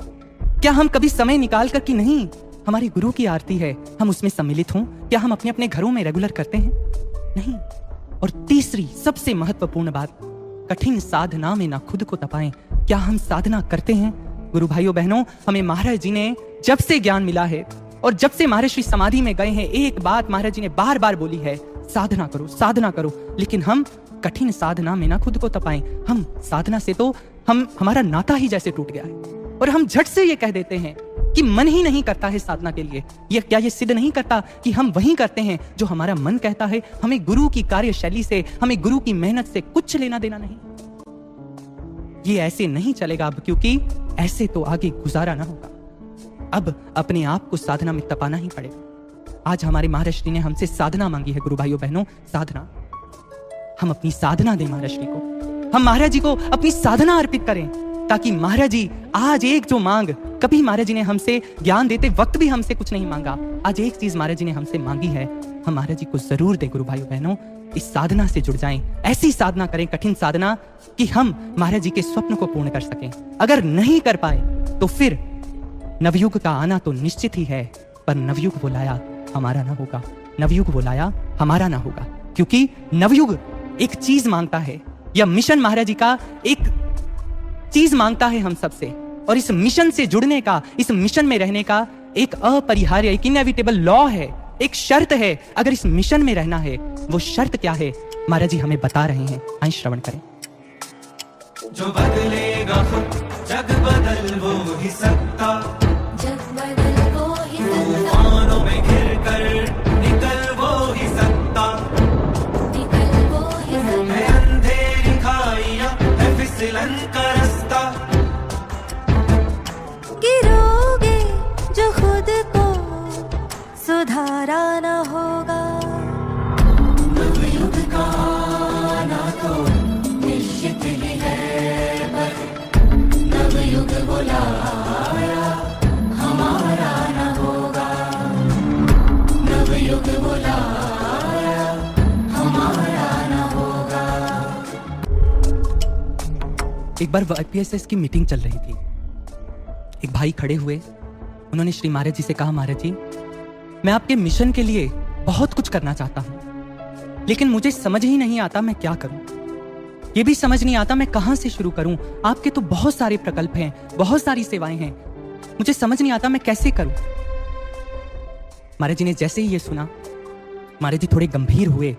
क्या हम कभी समय निकाल कर कि नहीं हमारी गुरु की आरती है, हम उसमें सम्मिलित हों? क्या हम अपने अपने घरों में रेगुलर करते हैं? नहीं। और तीसरी सबसे महत्वपूर्ण बात, कठिन साधना में ना खुद को तपाएं। क्या हम साधना करते हैं? गुरु भाइयों बहनों, हमें महाराज जी ने जब से ज्ञान मिला है और जब से महाराज श्री समाधि में गए हैं, एक बात महाराज जी ने बार बार बोली है, साधना करो, साधना करो। लेकिन हम कठिन साधना में ना खुद को तपाएं। हम साधना से तो हमारा नाता ही जैसे टूट गया है, और हम झट से ये कह देते हैं कि मन ही नहीं करता है साधना के लिए। क्या ये सिद्ध नहीं करता कि हम वही करते हैं जो हमारा मन कहता है? हमें गुरु की कार्यशैली से, हमें गुरु की मेहनत से कुछ लेना देना नहीं। ये ऐसे नहीं चलेगा अब, क्योंकि ऐसे तो आगे गुजारा ना होगा। अब अपने आप को साधना में तपाना ही पड़ेगा। आज हमारे महाराज श्री ने हमसे साधना मांगी है। गुरु भाइयों बहनों, साधना, हम अपनी साधना दें महाराज श्री को, हम महाराज जी को अपनी साधना अर्पित करें, ताकि महाराज जी आज एक जो मांग, कभी महाराज जी ने हमसे ज्ञान देते वक्त भी हमसे कुछ नहीं मांगा, आज एक चीज महाराज जी ने हमसे मांगी है, हम महाराज जी को जरूर दें। गुरु भाइयों बहनों, इस साधना से जुड़ जाएं, ऐसी साधना करें, कठिन साधना, कि हम महाराज जी के स्वप्न को पूर्ण कर सकें। अगर नहीं कर पाए तो फिर नवयुग का आना तो निश्चित ही है, पर नवयुग वो लाया हमारा ना होगा, नवयुग वो लाया हमारा ना होगा। क्योंकि नवयुग एक चीज मांगता है, या मिशन महाराज जी का एक चीज मांगता है हम सबसे, और इस मिशन से जुड़ने का, इस मिशन में रहने का एक अपरिहार्य, एक इनएविटेबल लॉ है, एक शर्त है। अगर इस मिशन में रहना है, वो शर्त क्या है महाराज जी हमें बता रहे हैं। आइए श्रवण करें। जो बदलेगा खुद जग बदल वो ही सकता, जग बदल वो ही सकता, तूफानों में घिर कर निकल वो ही सकता, निकल वो ही सकता, है अंधेरी खाइयां, है फिसलन का रास्ता, गिरोगे जो खुद को सुधारा न होगा। नवयुग का आना तो निश्चित ही है, पर नवयुग वो लाया हमारा न होगा, नवयुग वो लाया हमारा न होगा। एक बार IPSS की मीटिंग चल रही थी। एक भाई खड़े हुए, उन्होंने श्री महाराज जी से कहा, महाराज जी, मैं आपके मिशन के लिए बहुत कुछ करना चाहता हूं, लेकिन मुझे समझ ही नहीं आता मैं क्या करूं। ये भी समझ नहीं आता मैं कहां से शुरू करूं। आपके तो बहुत सारे प्रकल्प हैं, बहुत सारी सेवाएं हैं, मुझे समझ नहीं आता मैं कैसे करूं। महाराज जी ने जैसे ही ये सुना, महाराज जी थोड़े गंभीर हुए,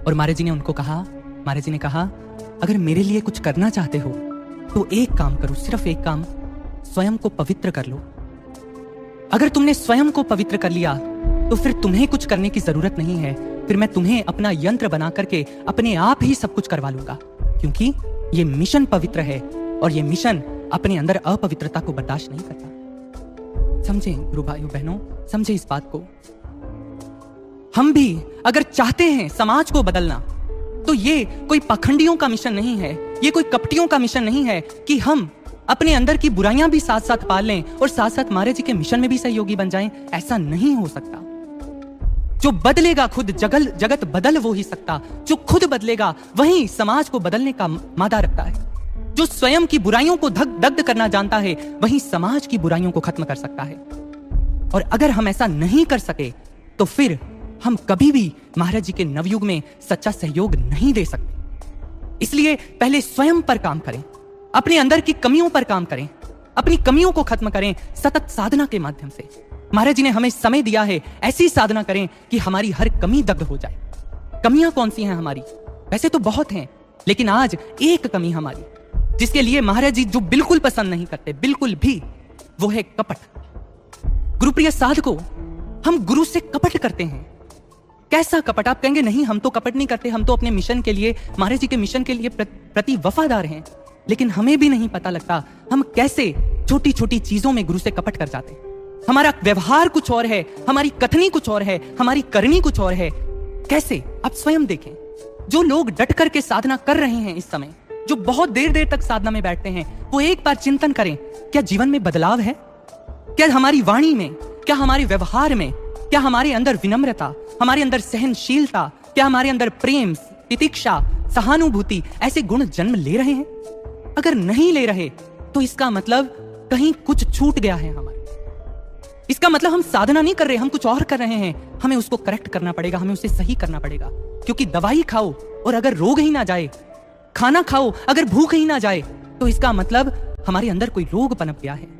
और महाराज जी ने उनको कहा, महाराज जी ने कहा, अगर मेरे लिए कुछ करना चाहते हो तो एक काम करो, सिर्फ एक काम, स्वयं को पवित्र कर लो। अगर तुमने स्वयं को पवित्र कर लिया तो फिर तुम्हें कुछ करने की जरूरत नहीं है, फिर मैं तुम्हें अपना यंत्र बना करके अपने आप ही सब कुछ करवा लूंगा, क्योंकि ये मिशन पवित्र है और ये मिशन अपने अंदर अपवित्रता को बर्दाश्त नहीं करता। समझे गुरु भाइयों बहनों, समझे इस बात को। हम भी अगर चाहते हैं समाज को बदलना, तो ये कोई पाखंडियों का मिशन नहीं है, ये कोई कपटियों का मिशन नहीं है कि हम अपने अंदर की बुराइयां भी साथ साथ पाल लें और साथ साथ महाराज जी के मिशन में भी सहयोगी बन जाएं। ऐसा नहीं हो सकता। जो बदलेगा खुद जगत बदल वो ही सकता, जो खुद बदलेगा वही समाज को बदलने का मादा रखता है। जो स्वयं की बुराइयों को दग्ध करना जानता है वही समाज की बुराइयों को खत्म कर सकता है। और अगर हम ऐसा नहीं कर सके तो फिर हम कभी भी महाराज जी के नवयुग में सच्चा सहयोग नहीं दे सकते। इसलिए पहले स्वयं पर काम करें, अपने अंदर की कमियों पर काम करें, अपनी कमियों को खत्म करें सतत साधना के माध्यम से। महाराज जी ने हमें समय दिया है, ऐसी साधना करें कि हमारी हर कमी दग्ध हो जाए। कमियां कौन सी हैं हमारी? वैसे तो बहुत हैं, लेकिन आज एक कमी हमारी, जिसके लिए महाराज जी जो बिल्कुल पसंद नहीं करते, बिल्कुल भी, वो है कपट। गुरुप्रिय साधकों, हम गुरु से कपट करते हैं। कैसा कपट? आप कहेंगे नहीं, हम तो कपट नहीं करते, हम तो अपने मिशन के लिए, महाराज जी के मिशन के लिए प्रति वफादार हैं। लेकिन हमें भी नहीं पता लगता हम कैसे छोटी छोटी चीजों में गुरु से कपट कर जाते हैं। हमारा व्यवहार कुछ और है, हमारी कथनी कुछ और है, हमारी करनी कुछ और है। कैसे? आप स्वयं देखें। जो लोग डट करके साधना कर रहे हैं इस समय, जो बहुत देर देर तक साधना में बैठते हैं, वो एक बार चिंतन करें, क्या जीवन में बदलाव है? क्या हमारी वाणी में, क्या हमारे व्यवहार में, क्या हमारे अंदर विनम्रता, हमारे अंदर सहनशीलता, क्या हमारे अंदर प्रेम, तितिक्षा, सहानुभूति ऐसे गुण जन्म ले रहे हैं? अगर नहीं ले रहे तो इसका मतलब कहीं कुछ छूट गया है हमारे। इसका मतलब हम साधना नहीं कर रहे, हम कुछ और कर रहे हैं। हमें उसको करेक्ट करना पड़ेगा, हमें उसे सही करना पड़ेगा। क्योंकि दवाई खाओ और अगर रोग ही ना जाए, खाना खाओ अगर भूख ही ना जाए, तो इसका मतलब हमारे अंदर कोई रोग पनप गया है।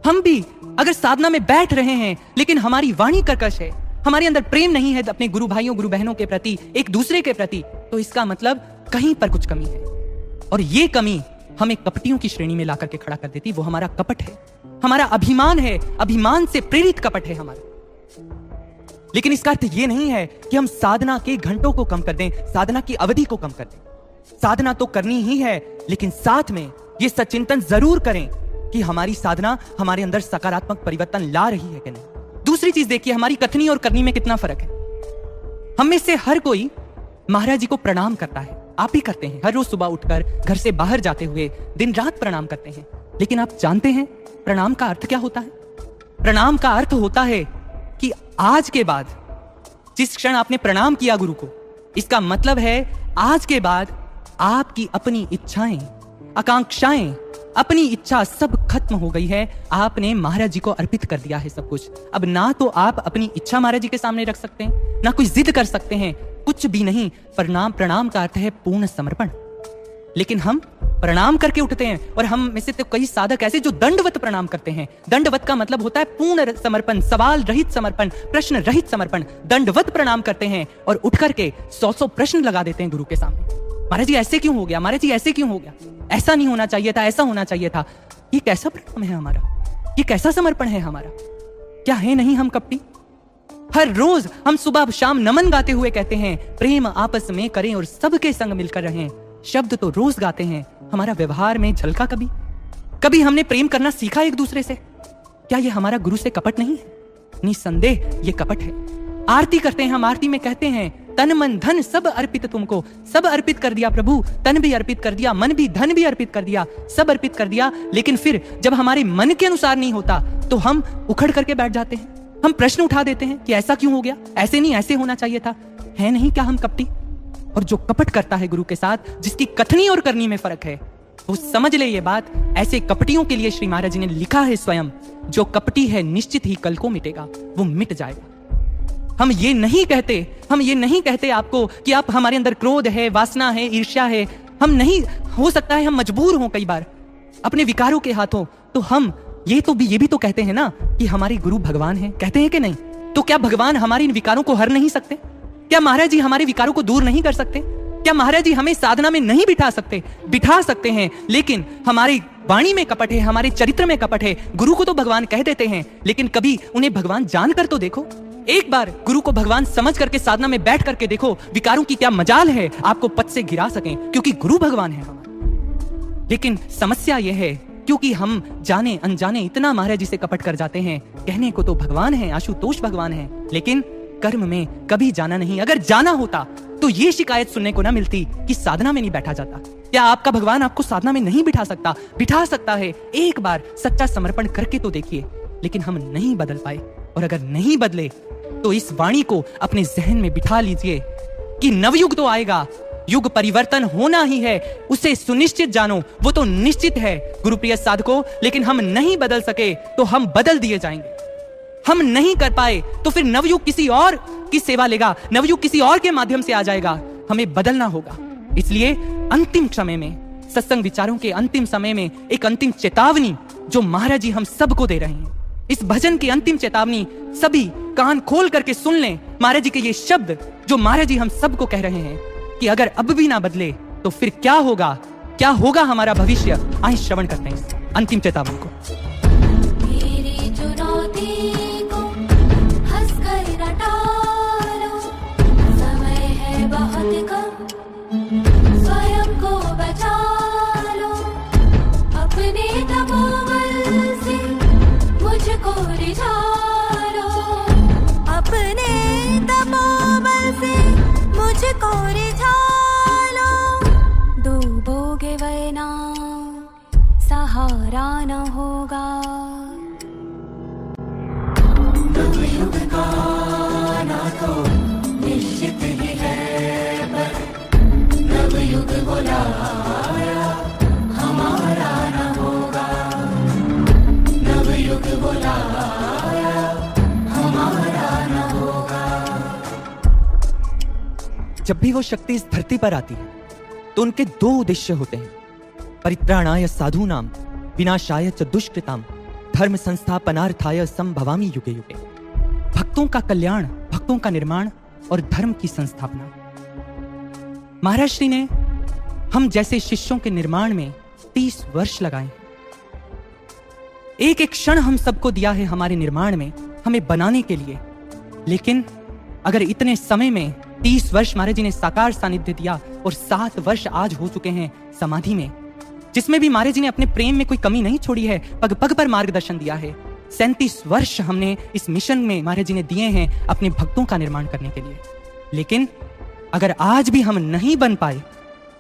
हम भी अगर साधना में बैठ रहे हैं लेकिन हमारी वाणी कर्कश है, हमारे अंदर प्रेम नहीं है अपने गुरु भाइयों गुरु बहनों के प्रति, एक दूसरे के प्रति, तो इसका मतलब कहीं पर कुछ कमी है। और ये कमी हमें कपटियों की श्रेणी में लाकर के खड़ा कर देती। वो हमारा कपट है, हमारा अभिमान है, अभिमान से प्रेरित कपट है हमारा। लेकिन इसका अर्थ यह नहीं है कि हम साधना के घंटों को कम कर दें, साधना की अवधि को कम कर दें। साधना तो करनी ही है, लेकिन साथ में यह सचिंतन जरूर करें कि हमारी साधना हमारे अंदर सकारात्मक परिवर्तन ला रही है कि नहीं। दूसरी चीज देखिए, हमारी कथनी और करनी में कितना फर्क है। हम में से हर कोई महाराज जी को प्रणाम करता है, आप भी करते हैं। हर रोज सुबह उठकर घर से बाहर जाते हुए दिन रात प्रणाम करते हैं। लेकिन आप जानते हैं प्रणाम का अर्थ क्या होता है? प्रणाम का अर्थ होता है कि आज के बाद, जिस क्षण आपने प्रणाम किया गुरु को, इसका मतलब है आज के बाद आपकी अपनी इच्छाएं, आकांक्षाएं, अपनी इच्छा सब खत्म हो गई है। आपने महाराज जी को अर्पित कर दिया है सब कुछ। अब ना तो आप अपनी इच्छा महाराज जी के सामने रख सकते हैं, ना कोई जिद कर सकते हैं, कुछ भी नहीं। प्रणाम का अर्थ है पूर्ण समर्पण। लेकिन हम प्रणाम करके उठते हैं, और हम में से तो कई साधक ऐसे जो दंडवत प्रणाम करते हैं। दंडवत का मतलब होता है पूर्ण समर्पण, सवाल रहित समर्पण, प्रश्न रहित समर्पण। दंडवत प्रणाम करते हैं और उठ करके 100 प्रश्न लगा देते हैं गुरु के सामने। महाराज जी ऐसे क्यों हो गया, महाराज जी ऐसे क्यों हो गया, ऐसा नहीं होना चाहिए था, ऐसा होना चाहिए था। ये कैसा प्रणाम है हमारा? ये कैसा समर्पण है हमारा? क्या है नहीं हम कपटी? हर रोज हम सुबह शाम नमन गाते हुए कहते हैं प्रेम आपस में करें और सबके संग मिलकर रहें। शब्द तो रोज गाते हैं, हमारा व्यवहार में झलका कभी? कभी हमने प्रेम करना सीखा एक दूसरे से? क्या ये हमारा गुरु से कपट नहीं है? निसंदेह ये कपट है। आरती करते हैं हम, आरती में कहते हैं तन मन धन सब अर्पित तुमको, सब अर्पित कर दिया प्रभु, तन भी अर्पित कर दिया, मन भी धन भी अर्पित कर दिया, सब अर्पित कर दिया। लेकिन फिर जब हमारे मन के अनुसार नहीं होता तो हम उखड़ करके बैठ जाते हैं, हम प्रश्न उठा देते हैं कि ऐसा क्यों हो गया, ऐसे नहीं ऐसे होना चाहिए था। है नहीं क्या हम कपटी? और जो कपट करता है गुरु के साथ, जिसकी कथनी और करनी में फर्क है, वो समझ ले ये बात। ऐसे कपटियों के लिए श्री महाराज जी ने लिखा है स्वयं, जो कपटी है निश्चित ही कल को मिटेगा, वो मिट जाएगा। हम ये नहीं कहते आपको कि आप हमारे अंदर क्रोध है, वासना है, ईर्ष्या है। हम नहीं, हो सकता है हम मजबूर हों कई बार अपने विकारों के हाथों, तो हम ये भी तो कहते हैं ना कि हमारे गुरु भगवान हैं, कहते हैं कि नहीं? तो क्या भगवान हमारे इन विकारों को हर नहीं सकते? क्या महाराज जी हमारे विकारों को दूर नहीं कर सकते? क्या महाराज जी हमें साधना में नहीं बिठा सकते? बिठा सकते हैं, लेकिन हमारी वाणी में कपट है, हमारे चरित्र में कपट है। गुरु को तो भगवान कह देते हैं, लेकिन कभी उन्हें भगवान जानकर तो देखो। एक बार गुरु को भगवान समझ करके साधना में बैठ करके देखो, विकारों की क्या मजाल है आपको पद से गिरा सकें, क्योंकि गुरु भगवान है हमारे। लेकिन समस्या यह है, क्योंकि हम जाने अनजाने इतना महाराज जी से कपट कर जाते हैं। कहने को तो भगवान है, आशुतोष भगवान है, लेकिन कर्म में कभी जाना नहीं। अगर जाना होता तो ये शिकायत सुनने को ना मिलती कि साधना में नहीं बैठा जाता। क्या आपका भगवान आपको साधना में नहीं बिठा सकता? बिठा सकता है। एक बार सच्चा समर्पण करके तो देखिए। लेकिन हम नहीं बदल पाए, और अगर नहीं बदले तो इस वाणी को अपने जहन में बिठा लीजिए कि नवयुग तो आएगा, युग परिवर्तन होना ही है, उसे सुनिश्चित जानो। वो तो निश्चित है गुरुप्रिय साधकों, लेकिन हम नहीं बदल सके तो हम बदल दिए जाएंगे। हम नहीं कर पाए तो फिर नवयुग किसी और की सेवा लेगा, नवयुग किसी और के माध्यम से आ जाएगा। हमें बदलना होगा। इसलिए अंतिम समय में, सत्संग विचारों के अंतिम समय में एक अंतिम चेतावनी जो महाराज जी हम सबको दे रहे हैं, इस भजन की अंतिम चेतावनी सभी कान खोल करके सुन लें। महाराज जी के ये शब्द जो महाराज जी हम सबको कह रहे हैं कि अगर अब भी ना बदले तो फिर क्या होगा, क्या होगा हमारा भविष्य। आइए श्रवण करते हैं इस अंतिम चेतावनी को। मेरी चुनौती को हंसकर न टालो, समय है बहुत कम, स्वयं को बचा लो। अपने तपोबल से मुझको रिझा लो, अपने तपोबल से मुझको रिझा लो। डूबोगे वरना सहारा न हो। बुलाया हमारा न होगा। जब भी वो शक्ति इस धरती पर आती है तो उनके दो उद्देश्य होते हैं, परित्राणाय साधूनां विनाशाय च दुष्कृतां धर्म संस्थापनार्थाय संभवामि युगे युगे। भक्तों का कल्याण, भक्तों का निर्माण और धर्म की संस्थापना। महाराज श्री ने हम जैसे शिष्यों के निर्माण में 30 वर्ष लगाए। एक एक क्षण हम सबको दिया है हमारे निर्माण में, हमें बनाने के लिए। लेकिन अगर इतने समय में 30 वर्ष महाराज जी ने साकार सानिध्य दिया और 7 वर्ष आज हो चुके हैं समाधि में, जिसमें भी महाराज जी ने अपने प्रेम में कोई कमी नहीं छोड़ी है, पग पग पर मार्गदर्शन दिया है। 37 वर्ष हमने इस मिशन में महाराज जी ने दिए हैं अपने भक्तों का निर्माण करने के लिए। लेकिन अगर आज भी हम नहीं बन पाए,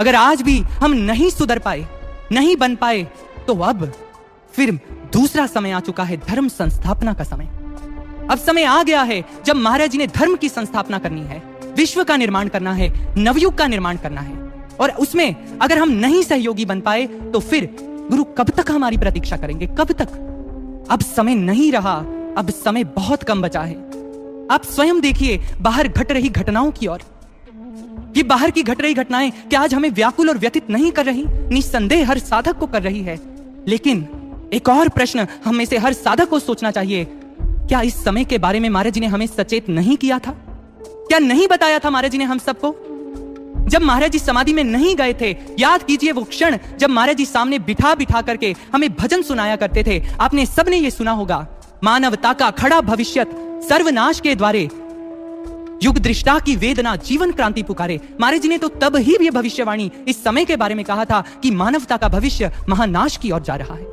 अगर आज भी हम नहीं सुधर पाए, नहीं बन पाए, तो अब फिर दूसरा समय आ चुका है, धर्म संस्थापना का समय। अब समय आ गया है जब महाराज जी ने धर्म की संस्थापना करनी है, विश्व का निर्माण करना है, नवयुग का निर्माण करना है। और उसमें अगर हम नहीं सहयोगी बन पाए तो फिर गुरु कब तक हमारी प्रतीक्षा करेंगे, कब तक? अब समय नहीं रहा, अब समय बहुत कम बचा है। आप स्वयं देखिए बाहर घट रही घटनाओं की ओर। ये बाहर की घट रही घटनाएं क्या आज हमें व्याकुल और व्यथित नहीं कर रही? निस्संदेह हर साधक को कर रही है। लेकिन एक और प्रश्न हम में से हर साधक को सोचना चाहिए, क्या इस समय के बारे में महाराज जी ने हमें सचेत नहीं किया था? क्या नहीं बताया था महाराज जी ने हम सबको? जब महाराज जी समाधि में नहीं गए थे, याद कीजिए वो क्षण जब महाराज जी सामने बिठा बिठा करके हमें भजन सुनाया करते थे। आपने सबने ये सुना होगा, मानवता का खड़ा भविष्यत सर्वनाश के द्वारे, युग दृष्टा की वेदना जीवन क्रांति पुकारे। महाराज जी ने तो तब ही ये भविष्यवाणी इस समय के बारे में कहा था कि मानवता का भविष्य महानाश की ओर जा रहा है।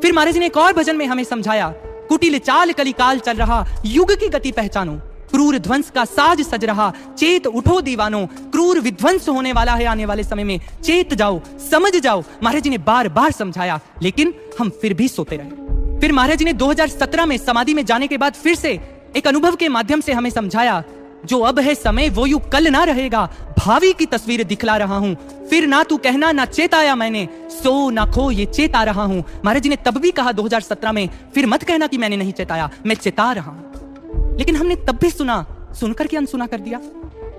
फिर महाराज जी ने एक और भजन में हमें समझाया, कुटिल चाल कलिकाल चल रहा, युग की गति पहचानो, क्रूर ध्वंस का साज सज रहा, चेत उठो दीवानो, क्रूर विध्वंस होने वाला है आने वाले समय में, चेत जाओ, समझ जाओ। महाराज जी ने बार बार समझाया, लेकिन हम फिर भी सोते रहे। फिर महाराज जी ने 2017 में समाधि में जाने के बाद फिर से एक अनुभव के माध्यम से हमें समझाया, जो अब है समय वो युग कल ना रहेगा, भावी की तस्वीर दिखला रहा हूं। फिर ना तू कहना ना चेताया मैंने, सो ना खो ये चेता रहा हूं। महाराज जी ने तब भी कहा 2017 में, फिर मत कहना कि मैंने नहीं चेताया, मैं चेता रहा हूं। लेकिन हमने तब भी सुना, सुनकर के अनसुना कर दिया।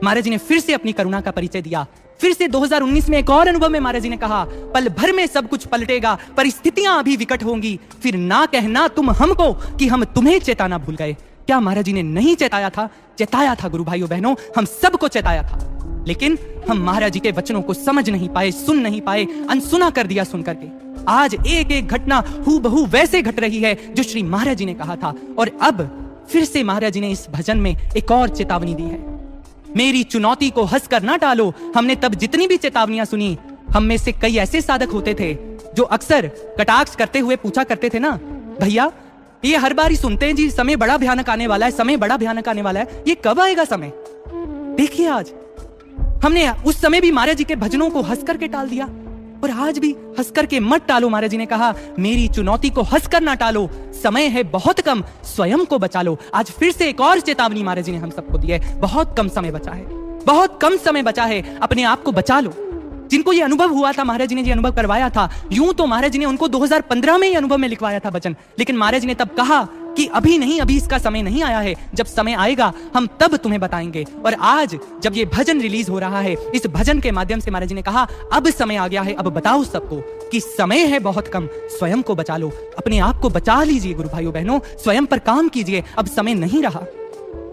महाराज जी ने फिर से अपनी करुणा का परिचय दिया। फिर से 2019 में एक और अनुभव में महाराज जी ने कहा, पल भर में सब कुछ पलटेगा, परिस्थितियां अभी विकट होंगी, फिर ना कहना तुम हमको कि हम तुम्हें चेताना भूल गए। क्या महाराज जी ने नहीं चेताया था? चेताया था गुरु भाइयों बहनों, हम सबको चेताया था। लेकिन हम महाराज जी के वचनों को समझ नहीं पाए, सुन नहीं पाए, अनसुना कर दिया सुन करके। आज एक एक घटना हूबहू वैसे घट रही है जो श्री महाराज जी ने कहा था। और अब फिर से महाराज जी ने इस भजन में एक और चेतावनी दी है, मेरी चुनौती को हंसकर ना टालो। हमने तब जितनी भी चेतावनियां सुनी, हम में से कई ऐसे साधक होते थे जो अक्सर कटाक्ष करते हुए पूछा करते थे ना, भैया ये हर बार ही सुनते हैं जी, समय बड़ा भयानक आने वाला है, समय बड़ा भयानक आने वाला है, ये कब आएगा समय? देखिए आज हमने उस समय भी महाराज जी के भजनों को हंस करके टाल दिया, और आज भी हंस करके मत टालो। महाराज जी ने कहा, मेरी चुनौती को हंसकर ना टालो, समय है बहुत कम, स्वयं को बचा लो। आज फिर से एक और चेतावनी महाराज जी ने हम सबको दी है, बहुत कम समय बचा है, बहुत कम समय बचा है, अपने आप को बचा लो। जिनको ये अनुभव हुआ था, महाराज जी ने ये अनुभव करवाया था, यूं तो महाराज जी ने उनको 2015 में ये अनुभव में लिखवाया था वचन, लेकिन महाराज जी ने तब कहा कि अभी नहीं, अभी इसका समय नहीं आया है, जब समय आएगा हम तब तुम्हें बताएंगे। और आज जब ये भजन रिलीज हो रहा है, इस भजन के माध्यम से महाराज जी ने कहा, अब समय आ गया है, अब बताओ सबको कि समय है बहुत कम, स्वयं को बचा लो, अपने आप को बचा लीजिए गुरु भाइयों बहनों, स्वयं पर काम कीजिए, अब समय नहीं रहा।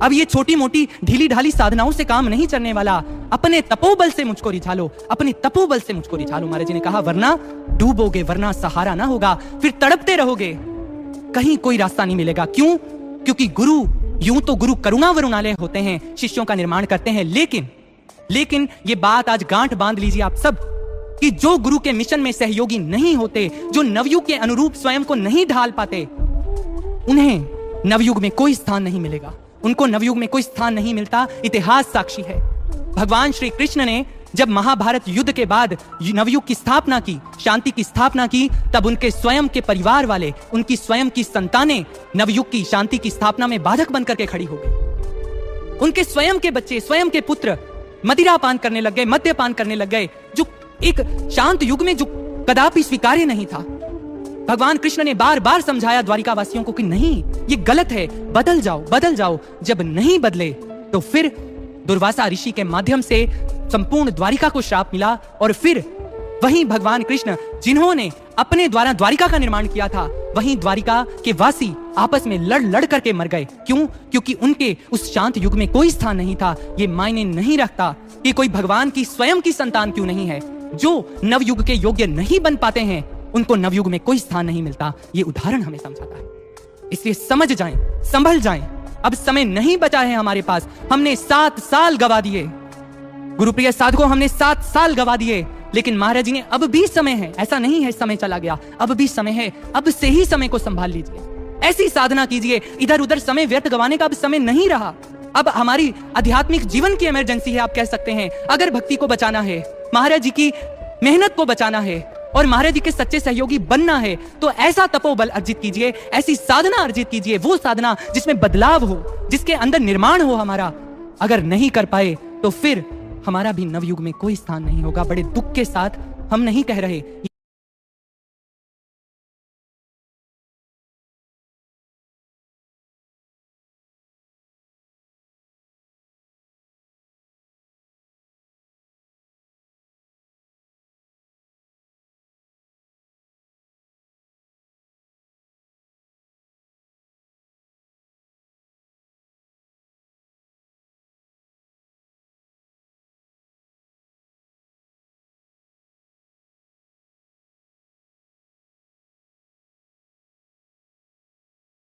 अब ये छोटी मोटी ढीली ढाली साधनाओं से काम नहीं चलने वाला, अपने तपोबल से मुझको रिझा लो, अपने तपोबल से मुझको रिझा लो। महाराज जी ने कहा, वरना डूबोगे, वरना सहारा ना होगा, फिर तड़पते रहोगे, कहीं कोई रास्ता नहीं मिलेगा। क्यों? क्योंकि गुरु, यूं तो गुरु करुणा वरुणालय होते हैं, शिष्यों का निर्माण करते हैं, लेकिन ये बात आज गांठ बांध लीजिए आप सब कि जो गुरु के मिशन में सहयोगी नहीं होते, जो नवयुग के अनुरूप स्वयं को नहीं ढाल पाते, उन्हें नवयुग में कोई स्थान नहीं मिलेगा, उनको नवयुग में कोई स्थान नहीं मिलता। इतिहास साक्षी है। भगवान श्री कृष्ण ने जब महाभारत युद्ध के बाद नवयुग की स्थापना की, शांति की स्थापना की, तब उनके स्वयं के परिवार वाले, उनकी स्वयं की संतानें नवयुग की शांति की स्थापना में बाधक बनकर के खड़ी हो गई। उनके स्वयं के बच्चे, स्वयं के पुत्र मदिरापान करने लग गए, मद्यपान करने लग गए, जो एक शांत युग में जो कदापि स्वीकार्य नहीं था। भगवान कृष्ण ने बार बार समझाया द्वारिका वासियों को कि नहीं, ये गलत है, बदल जाओ, बदल जाओ। जब नहीं बदले तो फिर दुर्वासा ऋषि के माध्यम से संपूर्ण द्वारिका को श्राप मिला, और फिर वहीं भगवान कृष्ण जिन्होंने अपने द्वारा द्वारिका का निर्माण किया था, वहीं द्वारिका के वासी आपस में लड़ लड़ करके मर गए। क्यों? क्योंकि उनके उस शांत युग में कोई स्थान नहीं था। ये मायने नहीं रखता कि कोई भगवान की स्वयं की संतान क्यों नहीं है। जो नवयुग के योग्य नहीं बन पाते हैं, उनको नवयुग में कोई स्थान नहीं मिलता। ये उदाहरण हमें समझाता है। इसलिए समझ जाएं, संभल जाएं। अब समय नहीं बचा है हमारे पास। हमने 7 साल गवा दिए, गुरुप्रिय साधकों, हमने 7 साल गवा दिए। लेकिन महाराज जी ने अब भी समय है, ऐसा नहीं है समय चला गया, अब भी समय है। अब से ही समय को संभाल लीजिए, ऐसी साधना कीजिए। इधर उधर समय व्यर्थ गवाने का अब समय नहीं रहा। अब हमारी आध्यात्मिक जीवन की इमरजेंसी है, आप कह सकते हैं। अगर भक्ति को बचाना है, महाराज जी की मेहनत को बचाना है और महाराज जी के सच्चे सहयोगी बनना है, तो ऐसा तपोबल अर्जित कीजिए, ऐसी साधना अर्जित कीजिए, वो साधना जिसमें बदलाव हो, जिसके अंदर निर्माण हो हमारा। अगर नहीं कर पाए तो फिर हमारा भी नवयुग में कोई स्थान नहीं होगा। बड़े दुख के साथ हम नहीं कह रहे,